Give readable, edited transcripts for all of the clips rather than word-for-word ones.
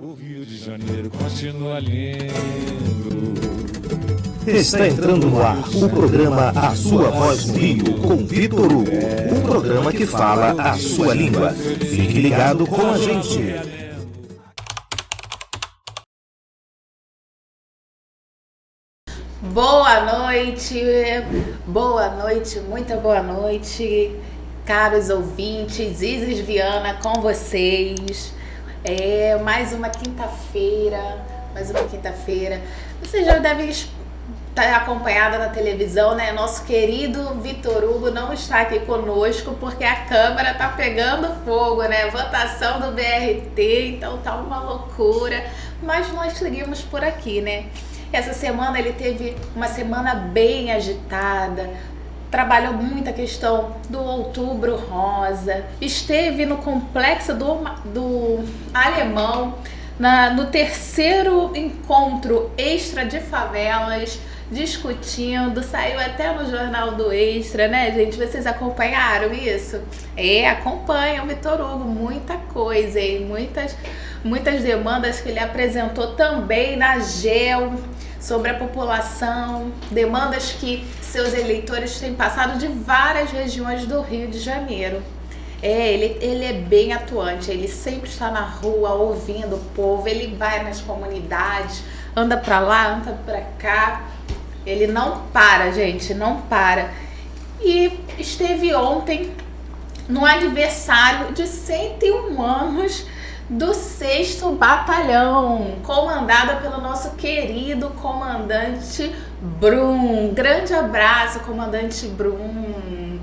O Rio de Janeiro continua lindo. Está entrando no ar o programa A Sua Voz no Rio, com Vitor Hugo. Um programa que fala a sua língua. Fique ligado com a gente. Boa noite, muita boa noite, caros ouvintes. Isis Viana com vocês. Mais uma quinta-feira. Vocês já devem estar acompanhada na televisão, né? Nosso querido Vitor Hugo não está aqui conosco porque a câmera tá pegando fogo, né? Votação do BRT, então tá uma loucura. Mas nós seguimos por aqui, né? Essa semana ele teve uma semana bem agitada, trabalhou muito a questão do Outubro Rosa, esteve no Complexo do Alemão, no terceiro encontro Extra de Favelas, discutindo, saiu até no Jornal do Extra, né, gente? Vocês acompanharam isso? Acompanham o Vitor Hugo, muita coisa, hein? Muitas demandas que ele apresentou também na GEL, sobre a população, demandas que seus eleitores têm passado de várias regiões do Rio de Janeiro. Ele é bem atuante, ele sempre está na rua ouvindo o povo, ele vai nas comunidades, anda para lá, anda para cá, ele não para, gente, não para. E esteve ontem no aniversário de 101 anos do 6º Batalhão, comandada pelo nosso querido comandante Brum. Grande abraço, comandante Brum.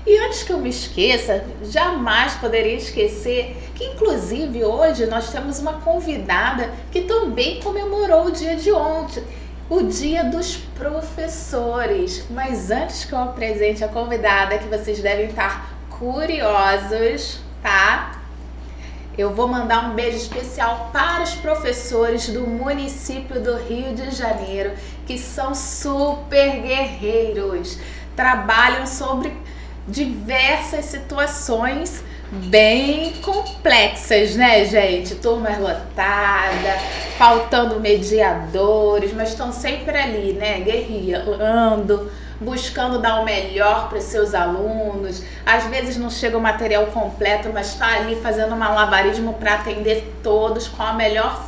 E antes que eu me esqueça, jamais poderia esquecer que inclusive hoje nós temos uma convidada que também comemorou o dia de ontem, o Dia dos Professores. Mas antes que eu apresente a convidada, que vocês devem estar curiosos, tá? Eu vou mandar um beijo especial para os professores do município do Rio de Janeiro, que são super guerreiros, trabalham sobre diversas situações bem complexas, né, gente? Turmas lotadas, faltando mediadores, mas estão sempre ali, né, guerreando, buscando dar o melhor para os seus alunos. Às vezes não chega o material completo, mas está ali fazendo um malabarismo para atender todos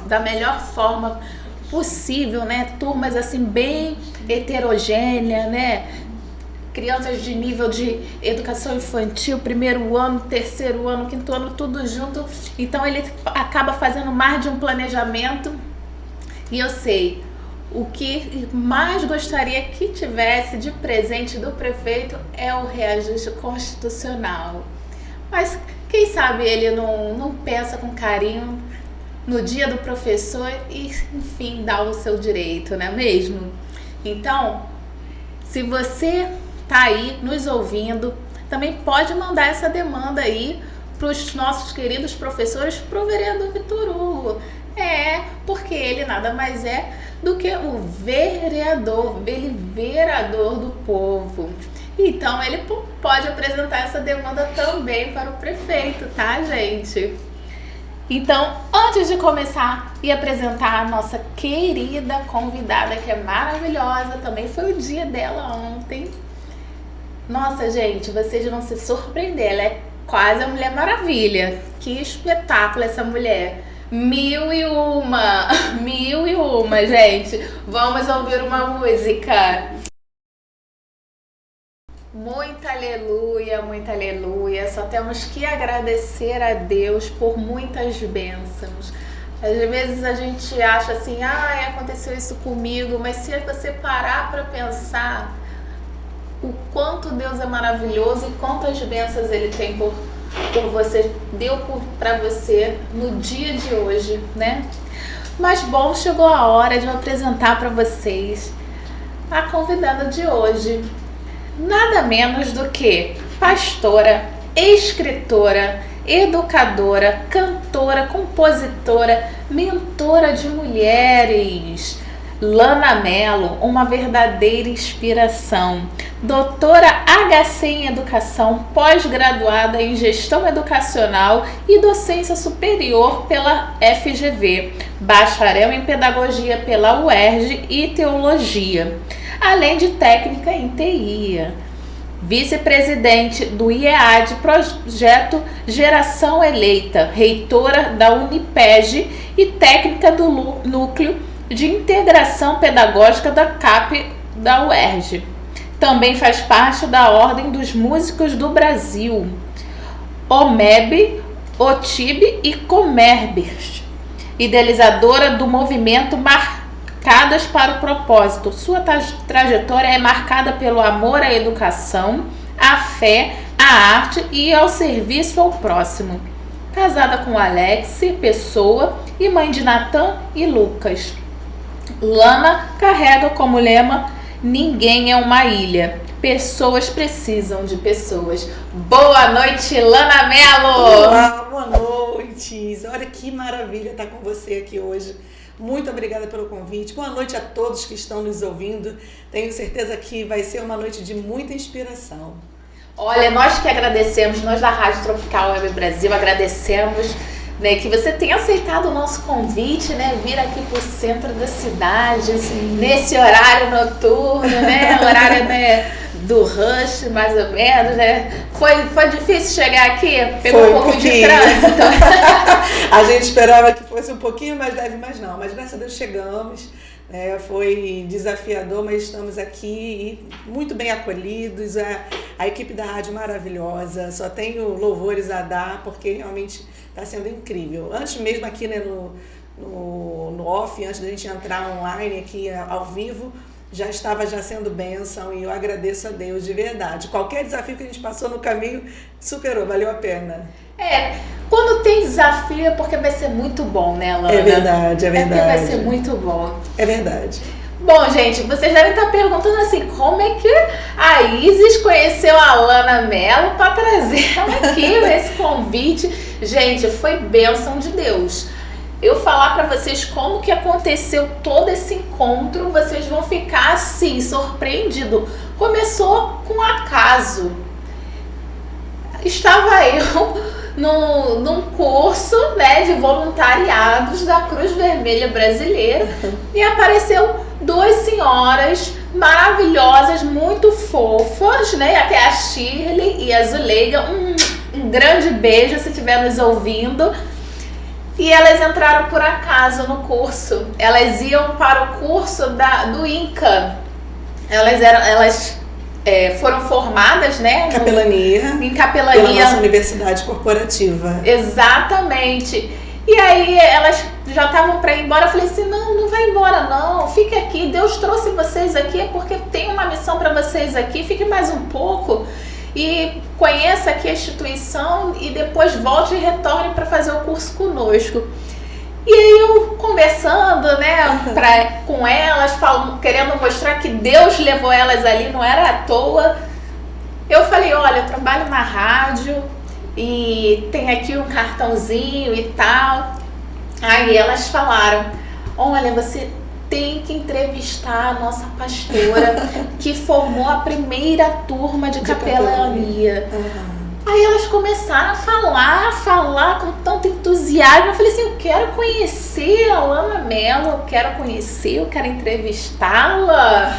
da melhor forma possível, né? Turmas assim bem heterogêneas, né? Crianças de nível de educação infantil, 1º ano, 3º ano, 5º ano, tudo junto. Então ele acaba fazendo mais de um planejamento. E eu sei, o que mais gostaria que tivesse de presente do prefeito é o reajuste constitucional. Mas quem sabe ele não pensa com carinho no dia do professor e, enfim, dá o seu direito, não é mesmo? Então, se você tá aí nos ouvindo, também pode mandar essa demanda aí para os nossos queridos professores, para o vereador Vitor Hugo. Porque ele nada mais é do que o vereador do povo. Então ele pode apresentar essa demanda também para o prefeito, tá, gente? Então, antes de começar e apresentar a nossa querida convidada, que é maravilhosa, também foi o dia dela ontem. Nossa, gente, vocês vão se surpreender, ela é quase a Mulher Maravilha. Que espetáculo essa mulher! 1001, gente. Vamos ouvir uma música. Muita aleluia. Só temos que agradecer a Deus por muitas bênçãos. Às vezes a gente acha assim, aconteceu isso comigo, mas se você parar para pensar o quanto Deus é maravilhoso e quantas bênçãos Ele tem por você, deu para você no dia de hoje, né? Mas bom, chegou a hora de eu apresentar para vocês a convidada de hoje. Nada menos do que pastora, escritora, educadora, cantora, compositora, mentora de mulheres, Lana Mello, uma verdadeira inspiração. Doutora HC em Educação, pós-graduada em Gestão Educacional e Docência Superior pela FGV, bacharel em Pedagogia pela UERJ e Teologia, além de técnica em TI. Vice-presidente do IEAD, Projeto Geração Eleita, reitora da Unipeg e técnica do Núcleo de Integração Pedagógica da CAP da UERJ. Também faz parte da Ordem dos Músicos do Brasil, OMEB, OTIB e Comerbers, idealizadora do movimento Marcadas para o Propósito. Sua trajetória é marcada pelo amor à educação, à fé, à arte e ao serviço ao próximo. Casada com Alex Pessoa e mãe de Natan e Lucas. Lana carrega como lema: ninguém é uma ilha, pessoas precisam de pessoas. Boa noite, Lana Mello! Olá, boa noite! Olha que maravilha estar com você aqui hoje. Muito obrigada pelo convite. Boa noite a todos que estão nos ouvindo. Tenho certeza que vai ser uma noite de muita inspiração. Olha, nós que agradecemos, nós da Rádio Tropical Web Brasil agradecemos, né, que você tenha aceitado o nosso convite, né, vir aqui para o centro da cidade, nesse horário noturno, né, horário, né, do rush, mais ou menos, né? Foi difícil chegar aqui? Pegou um pouco de trânsito? A gente esperava que fosse um pouquinho mais leve, mas não. Mas graças a Deus chegamos. Foi desafiador, mas estamos aqui muito bem acolhidos. A equipe da rádio maravilhosa. Só tenho louvores a dar, porque realmente está sendo incrível. Antes mesmo aqui, né, no off, antes da gente entrar online aqui ao vivo, já estava sendo bênção, e eu agradeço a Deus de verdade. Qualquer desafio que a gente passou no caminho, superou, valeu a pena. Quando tem desafio é porque vai ser muito bom, né, Lana? É verdade, é verdade. É porque vai ser muito bom. É verdade. Bom, gente, vocês devem estar perguntando assim, como é que a Isis conheceu a Lana Mello para trazer ela aqui nesse convite? Gente, foi bênção de Deus. Eu falar para vocês como que aconteceu todo esse encontro, vocês vão ficar assim, surpreendidos. Começou com acaso. Estava eu num curso, né, de voluntariados da Cruz Vermelha Brasileira e apareceu duas senhoras maravilhosas, muito fofas, né, até a Shirley e a Zuleiga. Um grande beijo se estiver nos ouvindo. E elas entraram por acaso no curso. Elas iam para o curso do INCA. Elas foram formadas, né? Em capelania. Pela nossa universidade corporativa. Exatamente. E aí elas já estavam para ir embora. Eu falei assim, não vai embora não. Fique aqui. Deus trouxe vocês aqui é porque tem uma missão para vocês aqui. Fique mais um pouco. E conheça aqui a instituição e depois volte e retorne para fazer o curso conosco. E aí eu conversando, né, com elas, querendo mostrar que Deus levou elas ali, não era à toa. Eu falei, olha, eu trabalho na rádio e tem aqui um cartãozinho e tal. Aí elas falaram, olha, você tem que entrevistar a nossa pastora que formou a primeira turma de capelania. Aí elas começaram a falar com tanto entusiasmo. Eu falei assim, eu quero conhecer a Lana Mello, eu quero entrevistá-la.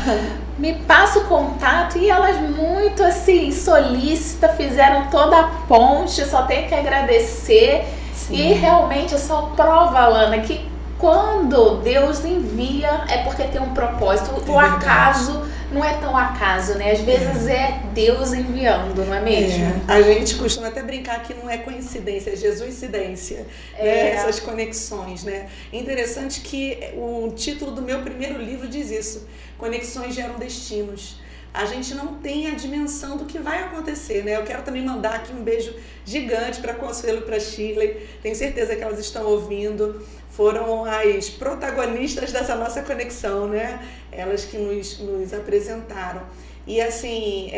Me passa o contato. E elas muito assim, solícitas, fizeram toda a ponte, só tenho que agradecer. Sim. E realmente é só prova, Lana, que quando Deus envia é porque tem um propósito. O acaso não é tão acaso, né? Às vezes é Deus enviando, não é mesmo? A gente costuma até brincar que não é coincidência, é Jesuscidência, né? Essas conexões, né? Interessante que o título do meu primeiro livro diz isso: Conexões geram destinos. A gente não tem a dimensão do que vai acontecer, né? Eu quero também mandar aqui um beijo gigante para Consuelo e para Shirley. Tenho certeza que elas estão ouvindo. Foram as protagonistas dessa nossa conexão, né? Elas que nos apresentaram. E assim,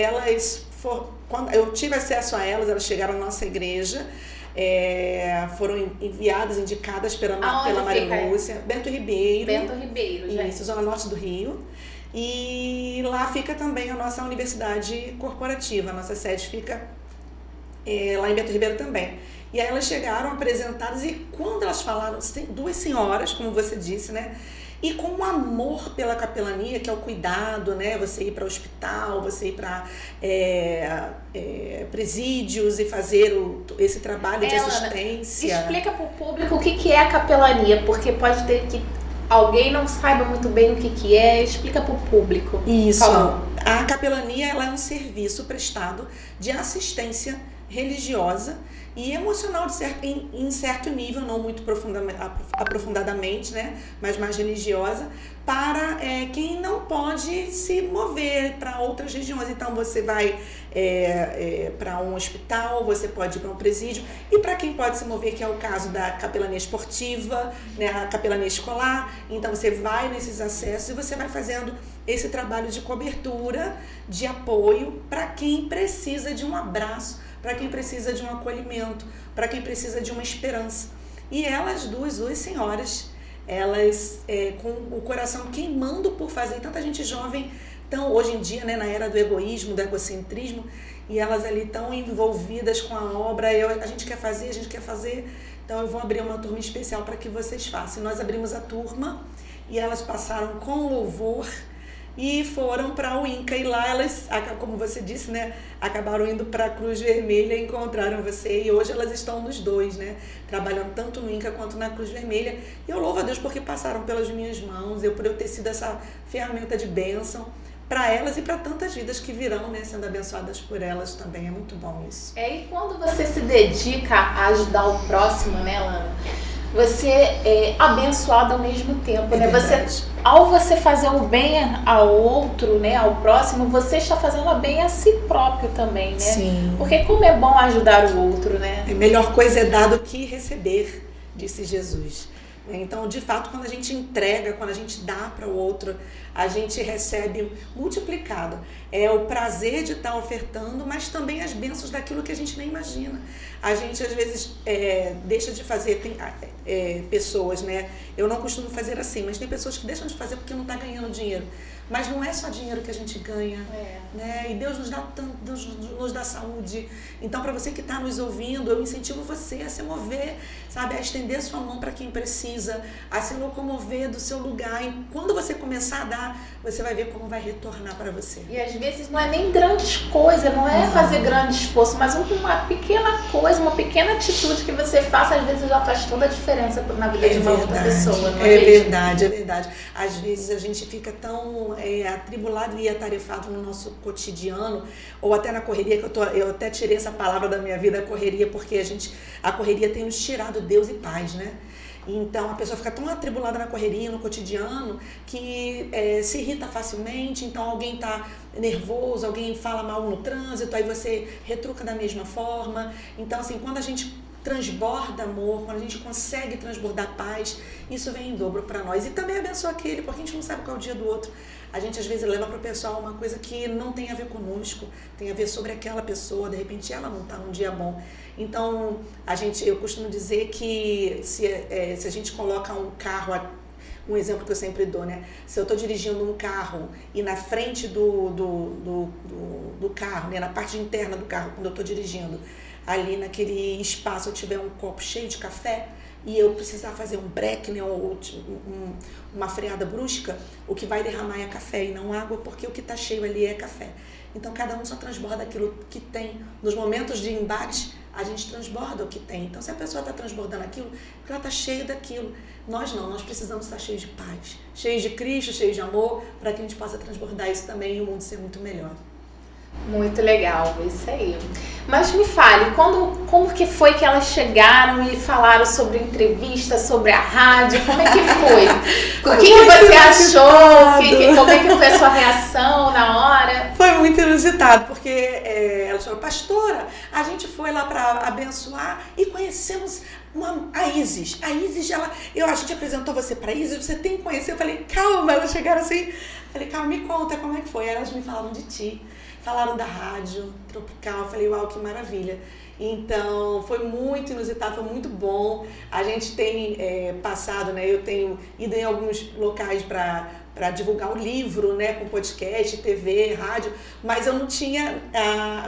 quando eu tive acesso a elas chegaram à nossa igreja. foram enviadas, indicadas pela Aonde Maria fica? Lúcia. Bento Ribeiro. Bento Ribeiro, gente. Isso, Zona Norte do Rio. E lá fica também a nossa universidade corporativa. A nossa sede fica lá em Bento Ribeiro também. E aí elas chegaram apresentadas e quando elas falaram, tem duas senhoras, como você disse, né? E com um amor pela capelania, que é o cuidado, né? Você ir para o hospital, você ir para presídios e fazer esse trabalho de assistência. Explica para o público o que é a capelania, porque pode ter que alguém não saiba muito bem o que é. Explica para o público. Isso. A capelania ela é um serviço prestado de assistência religiosa e emocional em certo nível, não muito aprofundadamente, né, mas mais religiosa, para quem não pode se mover para outras regiões. Então você vai para um hospital, você pode ir para um presídio, e para quem pode se mover, que é o caso da capelania esportiva, né, a capelania escolar, então você vai nesses acessos e você vai fazendo esse trabalho de cobertura, de apoio para quem precisa de um abraço, para quem precisa de um acolhimento, para quem precisa de uma esperança. E elas duas senhoras, elas com o coração queimando por fazer, tanta gente jovem, tão hoje em dia, né, na era do egoísmo, do egocentrismo, e elas ali tão envolvidas com a obra, a gente quer fazer, então eu vou abrir uma turma especial para que vocês façam. Nós abrimos a turma e elas passaram com louvor e foram para o INCA, e lá elas, como você disse, né, acabaram indo para a Cruz Vermelha e encontraram você, e hoje elas estão nos dois, né, trabalhando tanto no INCA quanto na Cruz Vermelha, e eu louvo a Deus porque passaram pelas minhas mãos, por eu ter sido essa ferramenta de bênção para elas e para tantas vidas que virão, né, sendo abençoadas por elas também. É muito bom isso. E quando você se dedica a ajudar o próximo, né, Lana, você é abençoado ao mesmo tempo, né? Ao você fazer o bem ao outro, né, ao próximo, você está fazendo o bem a si próprio também, né? Sim. Porque como é bom ajudar o outro, né? A melhor coisa é dar do que receber, disse Jesus. Então, de fato, quando a gente entrega, quando a gente dá para o outro, a gente recebe multiplicado. É o prazer de estar ofertando, mas também as bênçãos daquilo que a gente nem imagina. A gente, às vezes, deixa de fazer, tem pessoas, né? Eu não costumo fazer assim, mas tem pessoas que deixam de fazer porque não está ganhando dinheiro. Mas não é só dinheiro que a gente ganha, né? E Deus nos dá tanto, Deus nos dá saúde. Então, para você que está nos ouvindo, eu incentivo você a se mover, sabe? A estender sua mão para quem precisa, a se locomover do seu lugar. E quando você começar a dar, você vai ver como vai retornar para você. E às vezes não é nem grandes coisas, não é fazer grande esforço, mas uma pequena coisa, uma pequena atitude que você faça, às vezes já faz toda a diferença na vida de uma outra pessoa. Não é verdade. Às vezes a gente fica tão atribulado e atarefado no nosso cotidiano, ou até na correria, que eu até tirei essa palavra da minha vida, a correria, porque a correria tem nos tirado Deus e paz, né? Então a pessoa fica tão atribulada na correria, no cotidiano, que se irrita facilmente. Então alguém está nervoso, alguém fala mal no trânsito, aí você retruca da mesma forma. Então assim, quando a gente transborda amor, quando a gente consegue transbordar paz, isso vem em dobro para nós. E também abençoa aquele, porque a gente não sabe qual é o dia do outro. A gente às vezes leva para o pessoal uma coisa que não tem a ver conosco, tem a ver sobre aquela pessoa, de repente ela não está num dia bom. Então, eu costumo dizer que se a gente coloca um carro, um exemplo que eu sempre dou, né? Se eu estou dirigindo um carro e na frente do carro, né, na parte interna do carro, quando eu estou dirigindo, ali naquele espaço eu tiver um copo cheio de café e eu precisar fazer um break, né, ou uma freada brusca, o que vai derramar é café e não água, porque o que está cheio ali é café. Então cada um só transborda aquilo que tem. Nos momentos de embate, a gente transborda o que tem. Então se a pessoa está transbordando aquilo, porque ela está cheia daquilo. Nós não, nós precisamos estar cheios de paz, cheios de Cristo, cheios de amor, para que a gente possa transbordar isso também e o mundo ser muito melhor. Muito legal, isso aí. Mas me fale, como que foi que elas chegaram e falaram sobre entrevista, sobre a rádio? Como é que foi? O que você achou? Como é que foi a sua reação na hora? Foi muito inusitado, porque ela falou, pastora, a gente foi lá para abençoar e conhecemos a Isis. A Isis, a gente apresentou você para a Isis, você tem que conhecer. Eu falei, calma, elas chegaram assim. Falei, calma, me conta como é que foi. Elas me falavam de ti. falaram da rádio Tropical, eu falei, uau, que maravilha. Então, foi muito inusitado, foi muito bom. A gente tem passado, né, eu tenho ido em alguns locais para divulgar o livro, né, com podcast, TV, rádio, mas eu não tinha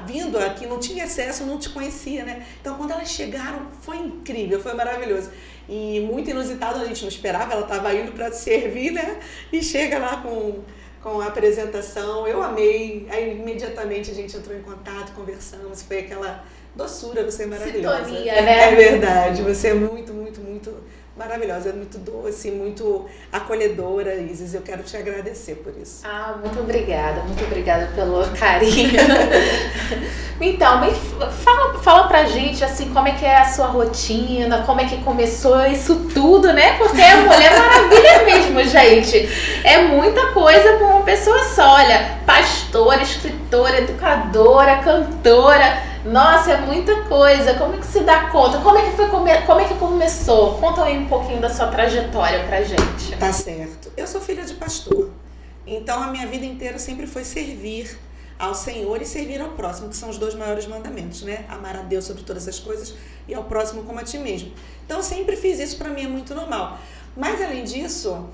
vindo aqui, não tinha acesso, não te conhecia, né? Então, quando elas chegaram, foi incrível, foi maravilhoso. E muito inusitado, a gente não esperava, ela estava indo para servir, né? E chega lá com a apresentação, eu amei, aí imediatamente a gente entrou em contato, conversamos, foi aquela doçura, você é maravilhosa. Sintonia, né? É verdade, você é muito, muito, muito maravilhosa, muito doce, muito acolhedora, Isis, eu quero te agradecer por isso. Muito obrigada pelo carinho. Então, fala pra gente, assim, como é que é a sua rotina, como é que começou isso tudo, né? Porque é Mulher Maravilha mesmo, gente. É muita coisa pra uma pessoa só, olha, pastora, escritora, educadora, cantora. Nossa, é muita coisa. Como é que se dá conta? Como é que começou? Conta aí um pouquinho da sua trajetória pra gente. Tá certo. Eu sou filha de pastor. Então, a minha vida inteira sempre foi servir ao Senhor e servir ao próximo, que são os 2 maiores mandamentos, né? Amar a Deus sobre todas as coisas e ao próximo como a ti mesmo. Então, eu sempre fiz isso, pra mim é muito normal. Mas, além disso,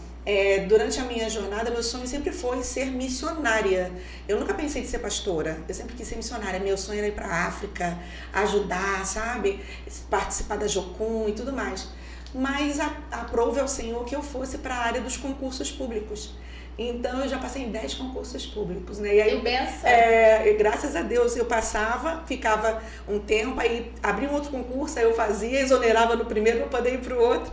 durante a minha jornada, meu sonho sempre foi ser missionária. Eu nunca pensei em ser pastora, eu sempre quis ser missionária. Meu sonho era ir para a África, ajudar, sabe? Participar da Jocum e tudo mais. Mas aprove ao Senhor que eu fosse para a área dos concursos públicos. Então, eu já passei em 10 concursos públicos, né? E aí, que benção! Graças a Deus, eu passava, ficava um tempo, aí abria um outro concurso, aí eu fazia, exonerava no primeiro para poder ir para o outro.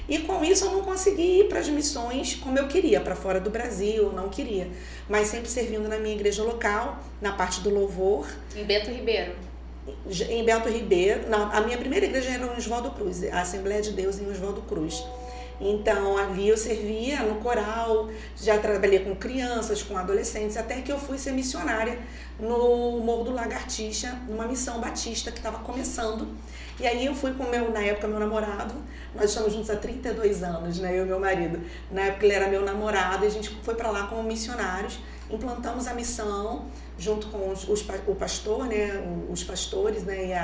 E com isso eu não consegui ir para as missões como eu queria, para fora do Brasil, não queria. Mas sempre servindo na minha igreja local, na parte do louvor. Em Bento Ribeiro? Em Bento Ribeiro. Não, a minha primeira igreja era em Oswaldo Cruz, a Assembleia de Deus em Oswaldo Cruz. Então, ali eu servia no coral, já trabalhei com crianças, com adolescentes, até que eu fui ser missionária no Morro do Lagartixa, numa missão batista que estava começando. E aí eu fui com na época, meu namorado, nós estamos juntos há 32 anos, né, eu e meu marido. Na época ele era meu namorado e a gente foi para lá como missionários, implantamos a missão junto com o pastor, né, os pastores, né,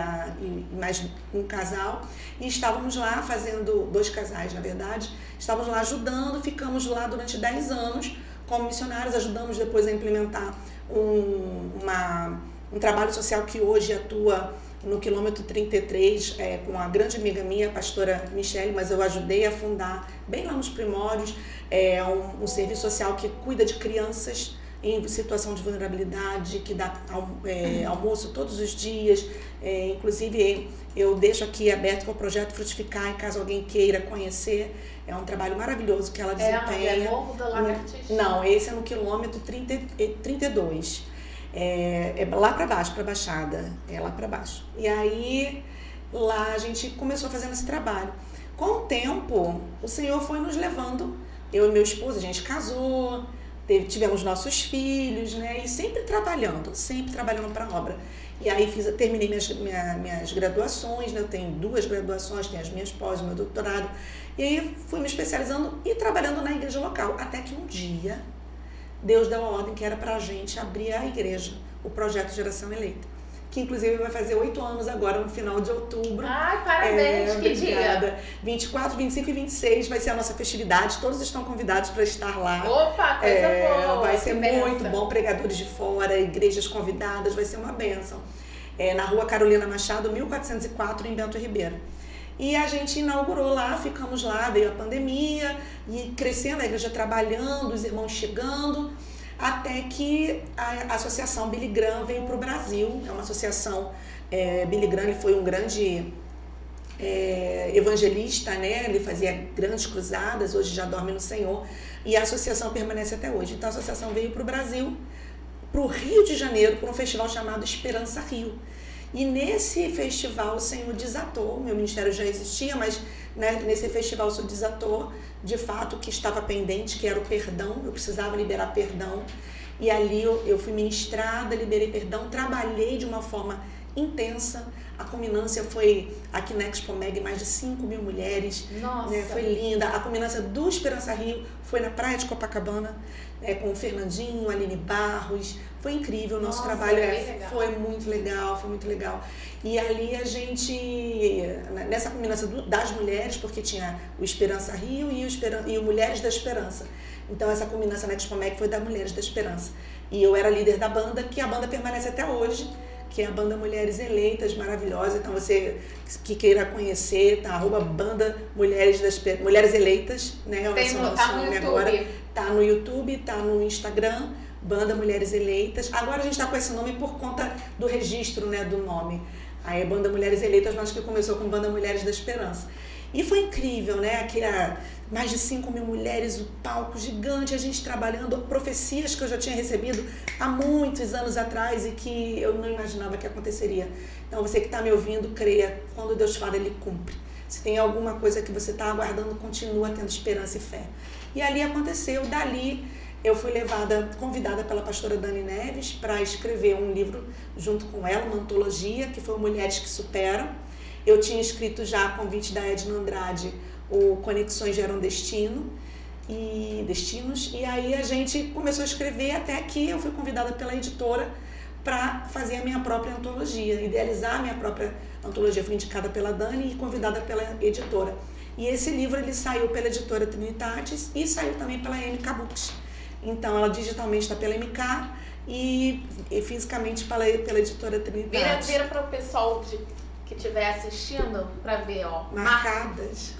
e mais um casal, e estávamos lá fazendo, 2 casais na verdade, estávamos lá ajudando, ficamos lá durante 10 anos como missionários, ajudamos depois a implementar um trabalho social que hoje atua no quilômetro 33, com uma grande amiga minha, a pastora Michele, mas eu ajudei a fundar, bem lá nos primórdios, um serviço social que cuida de crianças em situação de vulnerabilidade, que dá almoço todos os dias. Inclusive, eu deixo aqui aberto para o projeto Frutificar, em caso alguém queira conhecer. É um trabalho maravilhoso que ela desempenha. É Morro do Lagartixa? Não, esse é no quilômetro 32. É lá para baixo, para a Baixada, é lá para baixo. E aí, lá a gente começou fazendo esse trabalho. Com o tempo, o Senhor foi nos levando, eu e meu esposo, a gente casou, tivemos nossos filhos, né? E sempre trabalhando para a obra. E aí terminei minhas graduações, né? Eu tenho 2 graduações, tenho as minhas pós, o meu doutorado. E aí fui me especializando e trabalhando na igreja local. Até que um dia, Deus deu a ordem que era para a gente abrir a igreja, o projeto Geração Eleita, que inclusive vai fazer 8 anos agora, no final de outubro. Ai, parabéns, que obrigada. dia! 24, 25 e 26 vai ser a nossa festividade, todos estão convidados para estar lá. Opa, coisa boa! Vai ser muito bom, pregadores de fora, igrejas convidadas, vai ser uma bênção. Na Rua Carolina Machado, 1404, em Bento Ribeiro. E a gente inaugurou lá, ficamos lá, veio a pandemia, e crescendo, a igreja trabalhando, os irmãos chegando, até que a associação Billy Graham veio para o Brasil. É uma associação, Billy Graham, ele foi um grande evangelista, né? Ele fazia grandes cruzadas, hoje já dorme no Senhor, e a associação permanece até hoje. Então a associação veio para o Brasil, para o Rio de Janeiro, para um festival chamado Esperança Rio. E nesse festival o Senhor desatou, meu ministério já existia, mas né, nesse festival o Senhor desatou, de fato, o que estava pendente, que era o perdão. Eu precisava liberar perdão. E ali eu fui ministrada, liberei perdão, trabalhei de uma forma intensa. A culminância foi aqui na Expo Meg, mais de 5.000 mulheres. Nossa. Né? Foi linda. A culminância do Esperança Rio foi na praia de Copacabana, com o Fernandinho, a Aline Barros. Foi incrível, o nosso trabalho foi muito legal, foi muito legal. E ali a gente, nessa culminância das mulheres, porque tinha o Esperança Rio e o Mulheres da Esperança. Então essa culminância na Expo Meg foi da Mulheres da Esperança. E eu era líder da banda, que a banda permanece até hoje, que é a banda Mulheres Eleitas, maravilhosa. Então você que queira conhecer, tá? @banda Mulheres Eleitas, né? Tá no YouTube. Agora. Tá no YouTube, tá no Instagram, Banda Mulheres Eleitas. Agora a gente tá com esse nome por conta do registro, né, do nome. Aí é Banda Mulheres Eleitas, mas que começou com Banda Mulheres da Esperança. E foi incrível, né? Mais de 5.000 mulheres, o palco gigante, a gente trabalhando, profecias que eu já tinha recebido há muitos anos atrás e que eu não imaginava que aconteceria. Então você que está me ouvindo, creia, quando Deus fala, Ele cumpre. Se tem alguma coisa que você está aguardando, continua tendo esperança e fé. E ali aconteceu, dali eu fui convidada pela pastora Dani Neves para escrever um livro junto com ela, uma antologia, que foi Mulheres que Superam. Eu tinha escrito já a convite da Edna Andrade, o Conexões Geram Destinos, e aí a gente começou a escrever até que eu fui convidada pela editora para fazer a minha própria antologia, idealizar a minha própria antologia. Fui indicada pela Dani e convidada pela editora. E esse livro ele saiu pela editora Trinitatis e saiu também pela MK Books. Então ela digitalmente está pela MK e fisicamente pela editora Trinitatis. Vira para o pessoal que estiver assistindo para ver, ó. Marcadas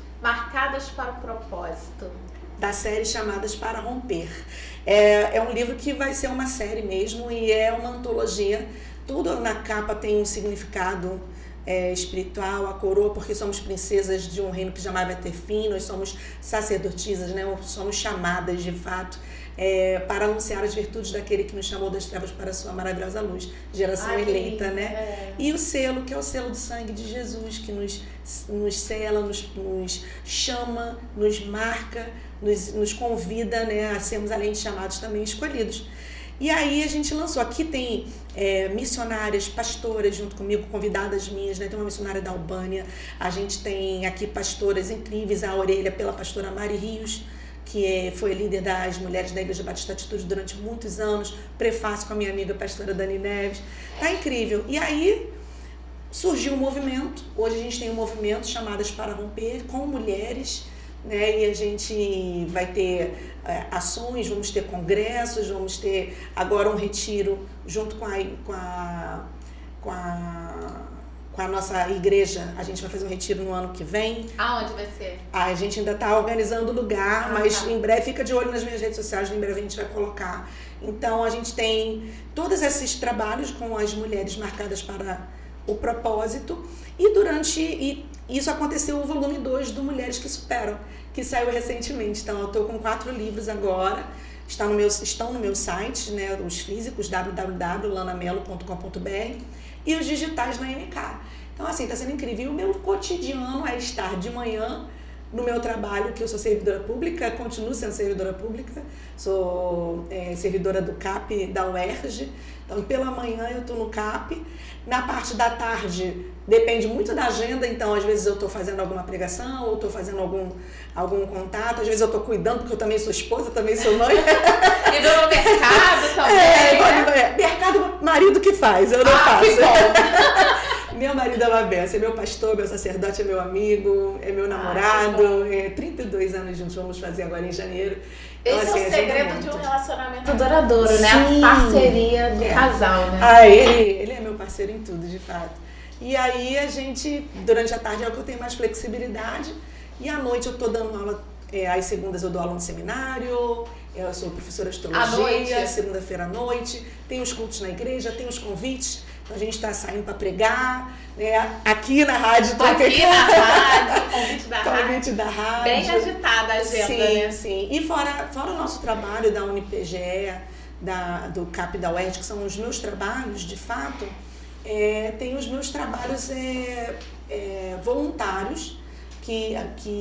para o propósito. Da série Chamadas para Romper. É um livro que vai ser uma série mesmo e é uma antologia. Tudo na capa tem um significado espiritual, a coroa, porque somos princesas de um reino que jamais vai ter fim, nós somos sacerdotisas, né? Somos chamadas de fato para anunciar as virtudes daquele que nos chamou das trevas para a sua maravilhosa luz, geração eleita, né? E o selo, que é o selo do sangue de Jesus, que nos sela, nos chama, nos marca, nos convida, né, a sermos, além de chamados, também escolhidos. E aí a gente lançou, aqui tem missionárias, pastoras junto comigo, convidadas minhas, né? Tem uma missionária da Albânia, a gente tem aqui pastoras incríveis, a orelha pela pastora Mari Rios, que foi líder das Mulheres da Igreja Batista Atitude durante muitos anos, prefácio com a minha amiga pastora Dani Neves, tá incrível. E aí surgiu um movimento, hoje a gente tem um movimento Chamadas para Romper, com mulheres, né? E a gente vai ter ações, vamos ter congressos, vamos ter agora um retiro junto com a nossa igreja. A gente vai fazer um retiro no ano que vem. Aonde vai ser? A gente ainda está organizando o lugar, mas em breve, fica de olho nas minhas redes sociais, em breve a gente vai colocar. Então a gente tem todos esses trabalhos com as mulheres marcadas para o propósito, e isso aconteceu o volume 2 do Mulheres que Superam, que saiu recentemente. Então eu estou com 4 livros agora, estão no meu site, né, os físicos, www.lanamelo.com.br, e os digitais na MK. Então assim, está sendo incrível. E o meu cotidiano é estar de manhã no meu trabalho, que eu sou servidora pública, continuo sendo servidora pública, sou servidora do CAP da UERJ. Então, pela manhã eu estou no CAP, na parte da tarde depende muito da agenda, então às vezes eu estou fazendo alguma pregação, ou estou fazendo algum contato, às vezes eu estou cuidando, porque eu também sou esposa, também sou mãe. E no mercado também. Mercado, marido que faz, eu não faço. Que bom. Meu marido é uma benção, é meu pastor, meu sacerdote, é meu amigo, é meu namorado, 32 anos juntos, vamos fazer agora em janeiro. Esse então, assim, é o segredo de um relacionamento duradouro, né? Sim. A parceria do casal, né? Ele é meu parceiro em tudo, de fato. E aí a gente, durante a tarde é o que eu tenho mais flexibilidade, e à noite eu estou dando aula, às segundas eu dou aula no seminário, eu sou professora de teologia, segunda-feira à noite, tem os cultos na igreja, tem os convites, então a gente está saindo para pregar, né? Aqui na rádio. Convite da rádio. Bem agitada a agenda, sim, né? Sim, e fora o nosso trabalho da UniPGE, do CAP da UERJ, que são os meus trabalhos, de fato, tem os meus trabalhos voluntários, que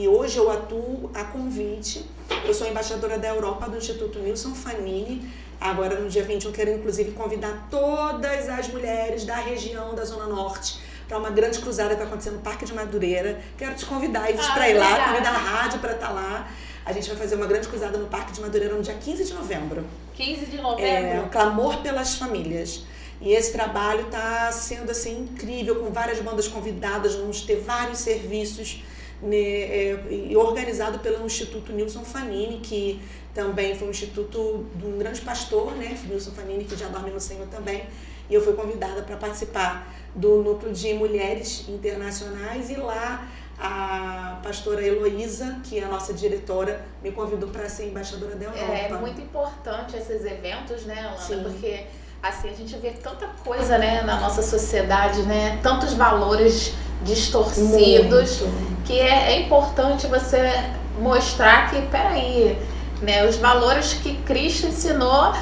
hoje eu atuo a convite. Eu sou embaixadora da Europa do Instituto Nilson Fanini. Agora, no dia 21, quero inclusive convidar todas as mulheres da região da Zona Norte para uma grande cruzada que vai acontecer no Parque de Madureira. Quero te convidar para ir lá, verdade. convidar a rádio para estar lá. A gente vai fazer uma grande cruzada no Parque de Madureira no dia 15 de novembro. 15 de novembro? O Clamor pelas Famílias. E esse trabalho está sendo assim incrível, com várias bandas convidadas, vamos ter vários serviços, né, organizado pelo Instituto Nilson Fanini, que também foi um instituto de um grande pastor, né, Nilson Fanini, que já dorme no Senhor também. E eu fui convidada para participar do núcleo de mulheres internacionais, e lá a pastora Heloísa, que é a nossa diretora, me convidou para ser embaixadora da Europa. É muito importante esses eventos, né, Alana? Sim. Porque assim, a gente vê tanta coisa, né, na nossa sociedade, né? Tantos valores distorcidos, que é importante você mostrar que, peraí, né, os valores que Cristo ensinou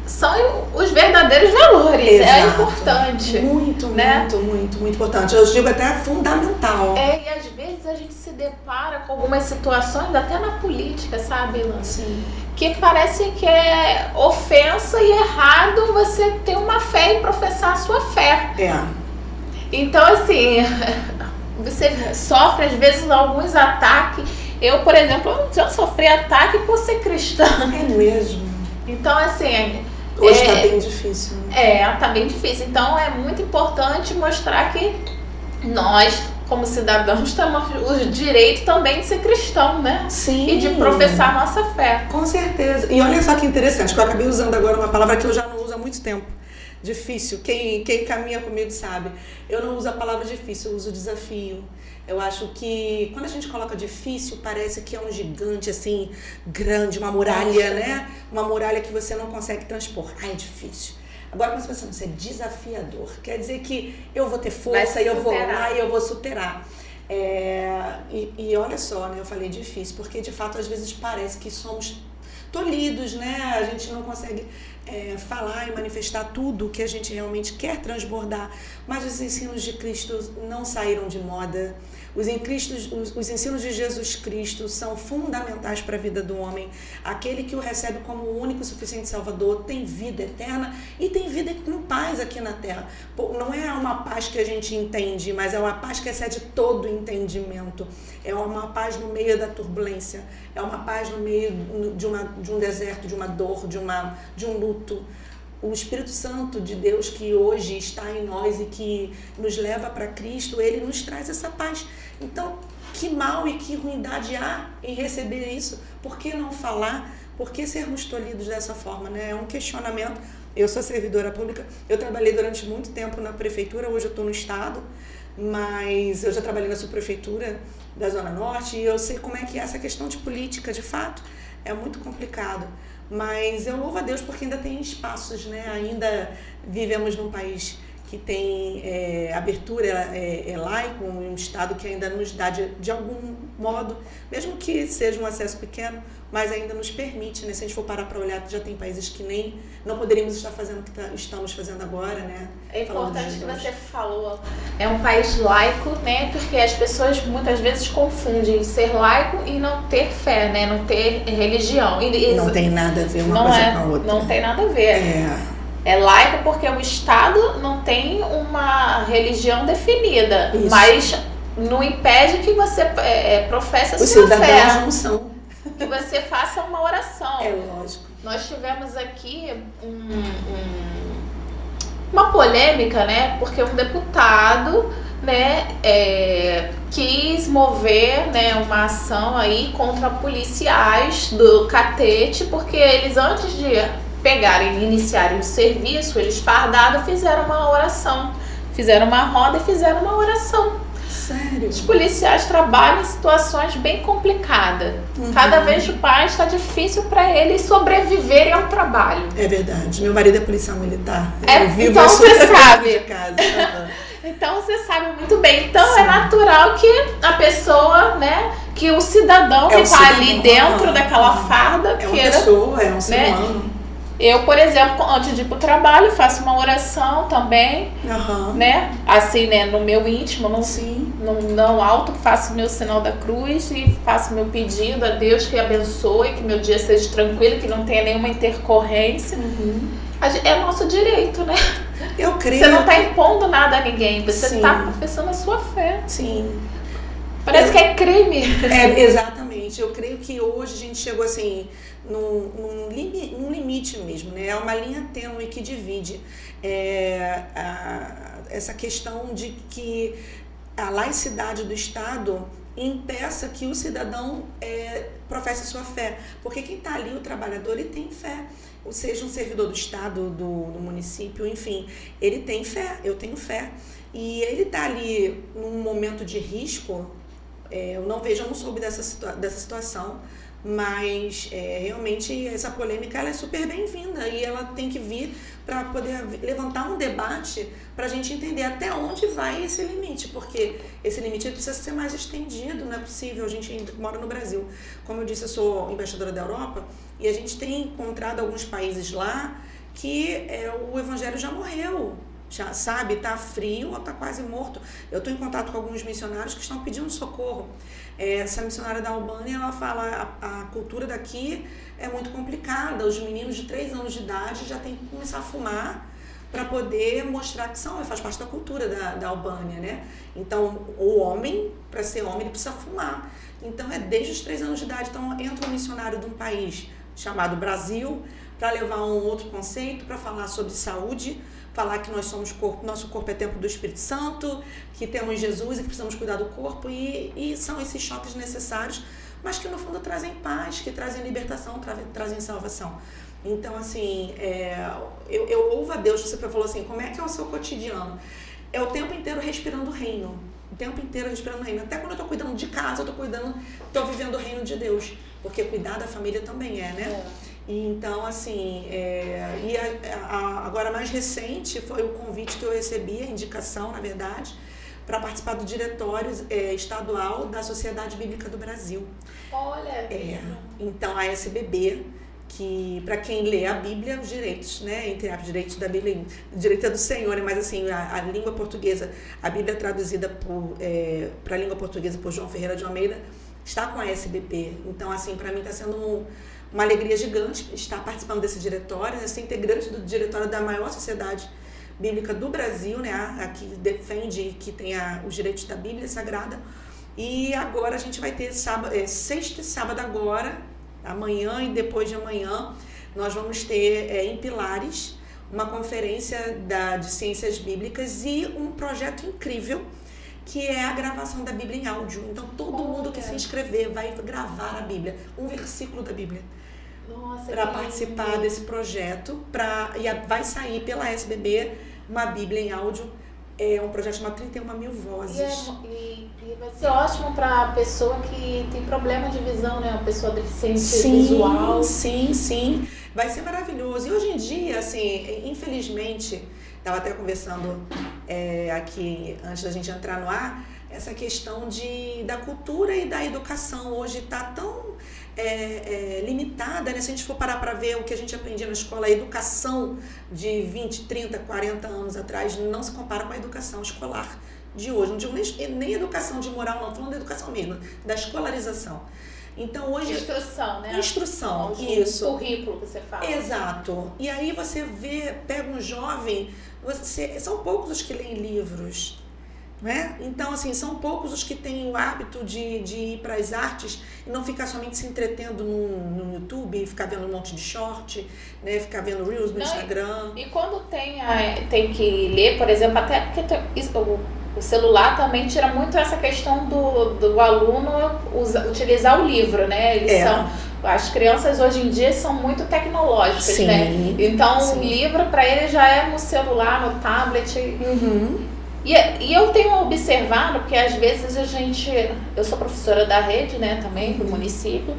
são os verdadeiros valores. Exato. É importante. Muito, né? muito importante. Eu digo até fundamental. E às vezes a gente se depara com algumas situações, até na política, sabe, Ilana? Sim. Que parece que é ofensa e errado você ter uma fé e professar a sua fé. Então, assim, você sofre às vezes alguns ataques. Eu, por exemplo, já sofri ataque por ser cristã. É mesmo. Então, assim... Hoje tá bem difícil. Né? Tá bem difícil. Então, é muito importante mostrar que nós, como cidadãos, temos o direito também de ser cristão, né? Sim. E de professar nossa fé. Com certeza. E olha só que interessante, que eu acabei usando agora uma palavra que eu já não uso há muito tempo. Difícil. Quem caminha comigo sabe. Eu não uso a palavra difícil, eu uso desafio. Eu acho que quando a gente coloca difícil, parece que é um gigante, assim, grande, uma muralha, né? Uma muralha que você não consegue transpor. É difícil. Agora, quando você pensa, isso é desafiador. Quer dizer que eu vou ter força e eu vou lá e eu vou superar. E olha só, né? Eu falei difícil, porque de fato, às vezes parece que somos tolhidos, né? A gente não consegue falar e manifestar tudo que a gente realmente quer transbordar. Mas os ensinos de Cristo não saíram de moda. Os ensinos de Jesus Cristo são fundamentais para a vida do homem. Aquele que o recebe como o único e suficiente Salvador tem vida eterna e tem vida com paz aqui na Terra. Não é uma paz que a gente entende, mas é uma paz que excede todo entendimento. É uma paz no meio da turbulência. É uma paz no meio de um deserto, de uma dor, de um luto. O Espírito Santo de Deus que hoje está em nós e que nos leva para Cristo, ele nos traz essa paz. Então, que mal e que ruindade há em receber isso? Por que não falar? Por que sermos tolhidos dessa forma? Né? É um questionamento. Eu sou servidora pública, eu trabalhei durante muito tempo na prefeitura, hoje eu estou no estado, mas eu já trabalhei na subprefeitura da Zona Norte e eu sei como é que é essa questão de política, de fato, é muito complicado. Mas eu louvo a Deus porque ainda tem espaços, né? Ainda vivemos num país que tem abertura laico, um Estado que ainda nos dá de algum modo, mesmo que seja um acesso pequeno, mas ainda nos permite, né? Se a gente for parar para olhar, já tem países que não poderíamos estar fazendo o que estamos fazendo agora, né? É importante que você falou, é um país laico, né? Porque as pessoas muitas vezes confundem ser laico e não ter fé, né? Não ter religião. Não tem nada a ver uma coisa com a outra. Não tem nada a ver. É laico porque o Estado não tem uma religião definida, isso. Mas não impede que você professe a sua fé. Os cidadãos não são. Que você faça uma oração. É lógico. Nós tivemos aqui uma polêmica, né? Porque um deputado, né, quis mover, né, uma ação aí contra policiais do Catete, porque eles, antes de pegarem e iniciarem o serviço, eles fardados fizeram uma oração. Fizeram uma roda e fizeram uma oração. Sério? Os policiais trabalham em situações bem complicadas. Cada vez mais está difícil para eles sobreviverem ao trabalho. É verdade. Meu marido é policial militar. Então você sabe. Então você sabe muito bem. Então sim, é natural que a pessoa, né, que o cidadão que está ali dentro daquela farda é uma pessoa, é um ser humano. Eu, por exemplo, antes de ir pro trabalho, faço uma oração também, né? Assim, né, no meu íntimo, não alto, faço meu sinal da cruz e faço meu pedido a Deus que abençoe, que meu dia seja tranquilo, que não tenha nenhuma intercorrência. É nosso direito, né? Eu creio. Você não está impondo nada a ninguém, você Sim. está professando a sua fé. Sim. Parece que é crime. Exatamente. Eu creio que hoje a gente chegou assim num limite mesmo, né? É uma linha tênue que divide essa questão de que a laicidade do Estado impeça que o cidadão professe sua fé. Porque quem está ali, o trabalhador, ele tem fé. Ou seja, um servidor do Estado, do município, enfim, ele tem fé, eu tenho fé. E ele está ali num momento de risco. Eu não soube dessa situação, mas realmente essa polêmica ela é super bem-vinda e ela tem que vir para poder levantar um debate para a gente entender até onde vai esse limite, porque esse limite precisa ser mais estendido, não é possível, a gente ainda mora no Brasil. Como eu disse, eu sou embaixadora da Europa e a gente tem encontrado alguns países lá que o evangelho já morreu. Já sabe, tá frio ou tá quase morto. Eu estou em contato com alguns missionários que estão pedindo socorro. Essa missionária da Albânia, ela fala a cultura daqui é muito complicada. Os meninos de 3 anos de idade já têm que começar a fumar para poder mostrar que faz parte da cultura da Albânia, né? Então, o homem, para ser homem, ele precisa fumar. Então, desde os 3 anos de idade. Então, entra um missionário de um país chamado Brasil para levar um outro conceito, para falar sobre saúde, falar que nós somos corpo, nosso corpo é templo do Espírito Santo, que temos Jesus e que precisamos cuidar do corpo, e são esses choques necessários, mas que no fundo trazem paz, que trazem libertação, trazem salvação. Então, assim, eu louvo a Deus. Você falou assim, como é que é o seu cotidiano? É o tempo inteiro respirando o reino, o tempo inteiro respirando o reino. Até quando eu estou cuidando de casa, estou vivendo o reino de Deus, porque cuidar da família também né? Então, assim, agora mais recente foi o convite que eu recebi, a indicação, na verdade, para participar do diretório estadual da Sociedade Bíblica do Brasil. Olha! Então, a SBB, que para quem lê a Bíblia, os direitos, né, entre os direitos da Bíblia, o direito é do Senhor, mas assim, a língua portuguesa, a Bíblia traduzida para a língua portuguesa por João Ferreira de Almeida, está com a SBB. Então, assim, para mim está sendo uma alegria gigante estar participando desse diretório, ser integrante do diretório da maior sociedade bíblica do Brasil, né, a que defende que tenha os direitos da Bíblia Sagrada. E agora a gente vai ter sexta e sábado agora, amanhã e depois de amanhã, nós vamos ter em Pilares uma conferência de ciências bíblicas e um projeto incrível que é a gravação da Bíblia em áudio. Então todo mundo que se inscrever vai gravar a Bíblia, um versículo da Bíblia. Para participar desse projeto, e vai sair pela SBB uma Bíblia em áudio, um projeto chamado 31 Mil Vozes. E vai ser ótimo para a pessoa que tem problema de visão, né? Uma pessoa deficiente visual. Sim. Vai ser maravilhoso. E hoje em dia, assim, infelizmente, estava até conversando aqui antes da gente entrar no ar, essa questão da cultura e da educação hoje está tão limitada, né? Se a gente for parar para ver o que a gente aprendia na escola, a educação de 20, 30, 40 anos atrás não se compara com a educação escolar de hoje. Não digo nem educação de moral, não, falando da educação mesmo, da escolarização. Então hoje... Instrução, né? Instrução, isso. O currículo que você fala. Exato. E aí você pega um jovem, são poucos os que leem livros, né? Então, assim, são poucos os que têm o hábito de ir para as artes e não ficar somente se entretendo no YouTube, ficar vendo um monte de short, né? Ficar vendo Reels no Instagram. E quando tem que ler, por exemplo, até porque o celular também tira muito essa questão do aluno utilizar o livro, né? As crianças hoje em dia são muito tecnológicas, sim, né? Então, sim. O livro para ele já é no celular, no tablet. Uhum. E eu tenho observado, porque às vezes eu sou professora da rede, né, também, do município.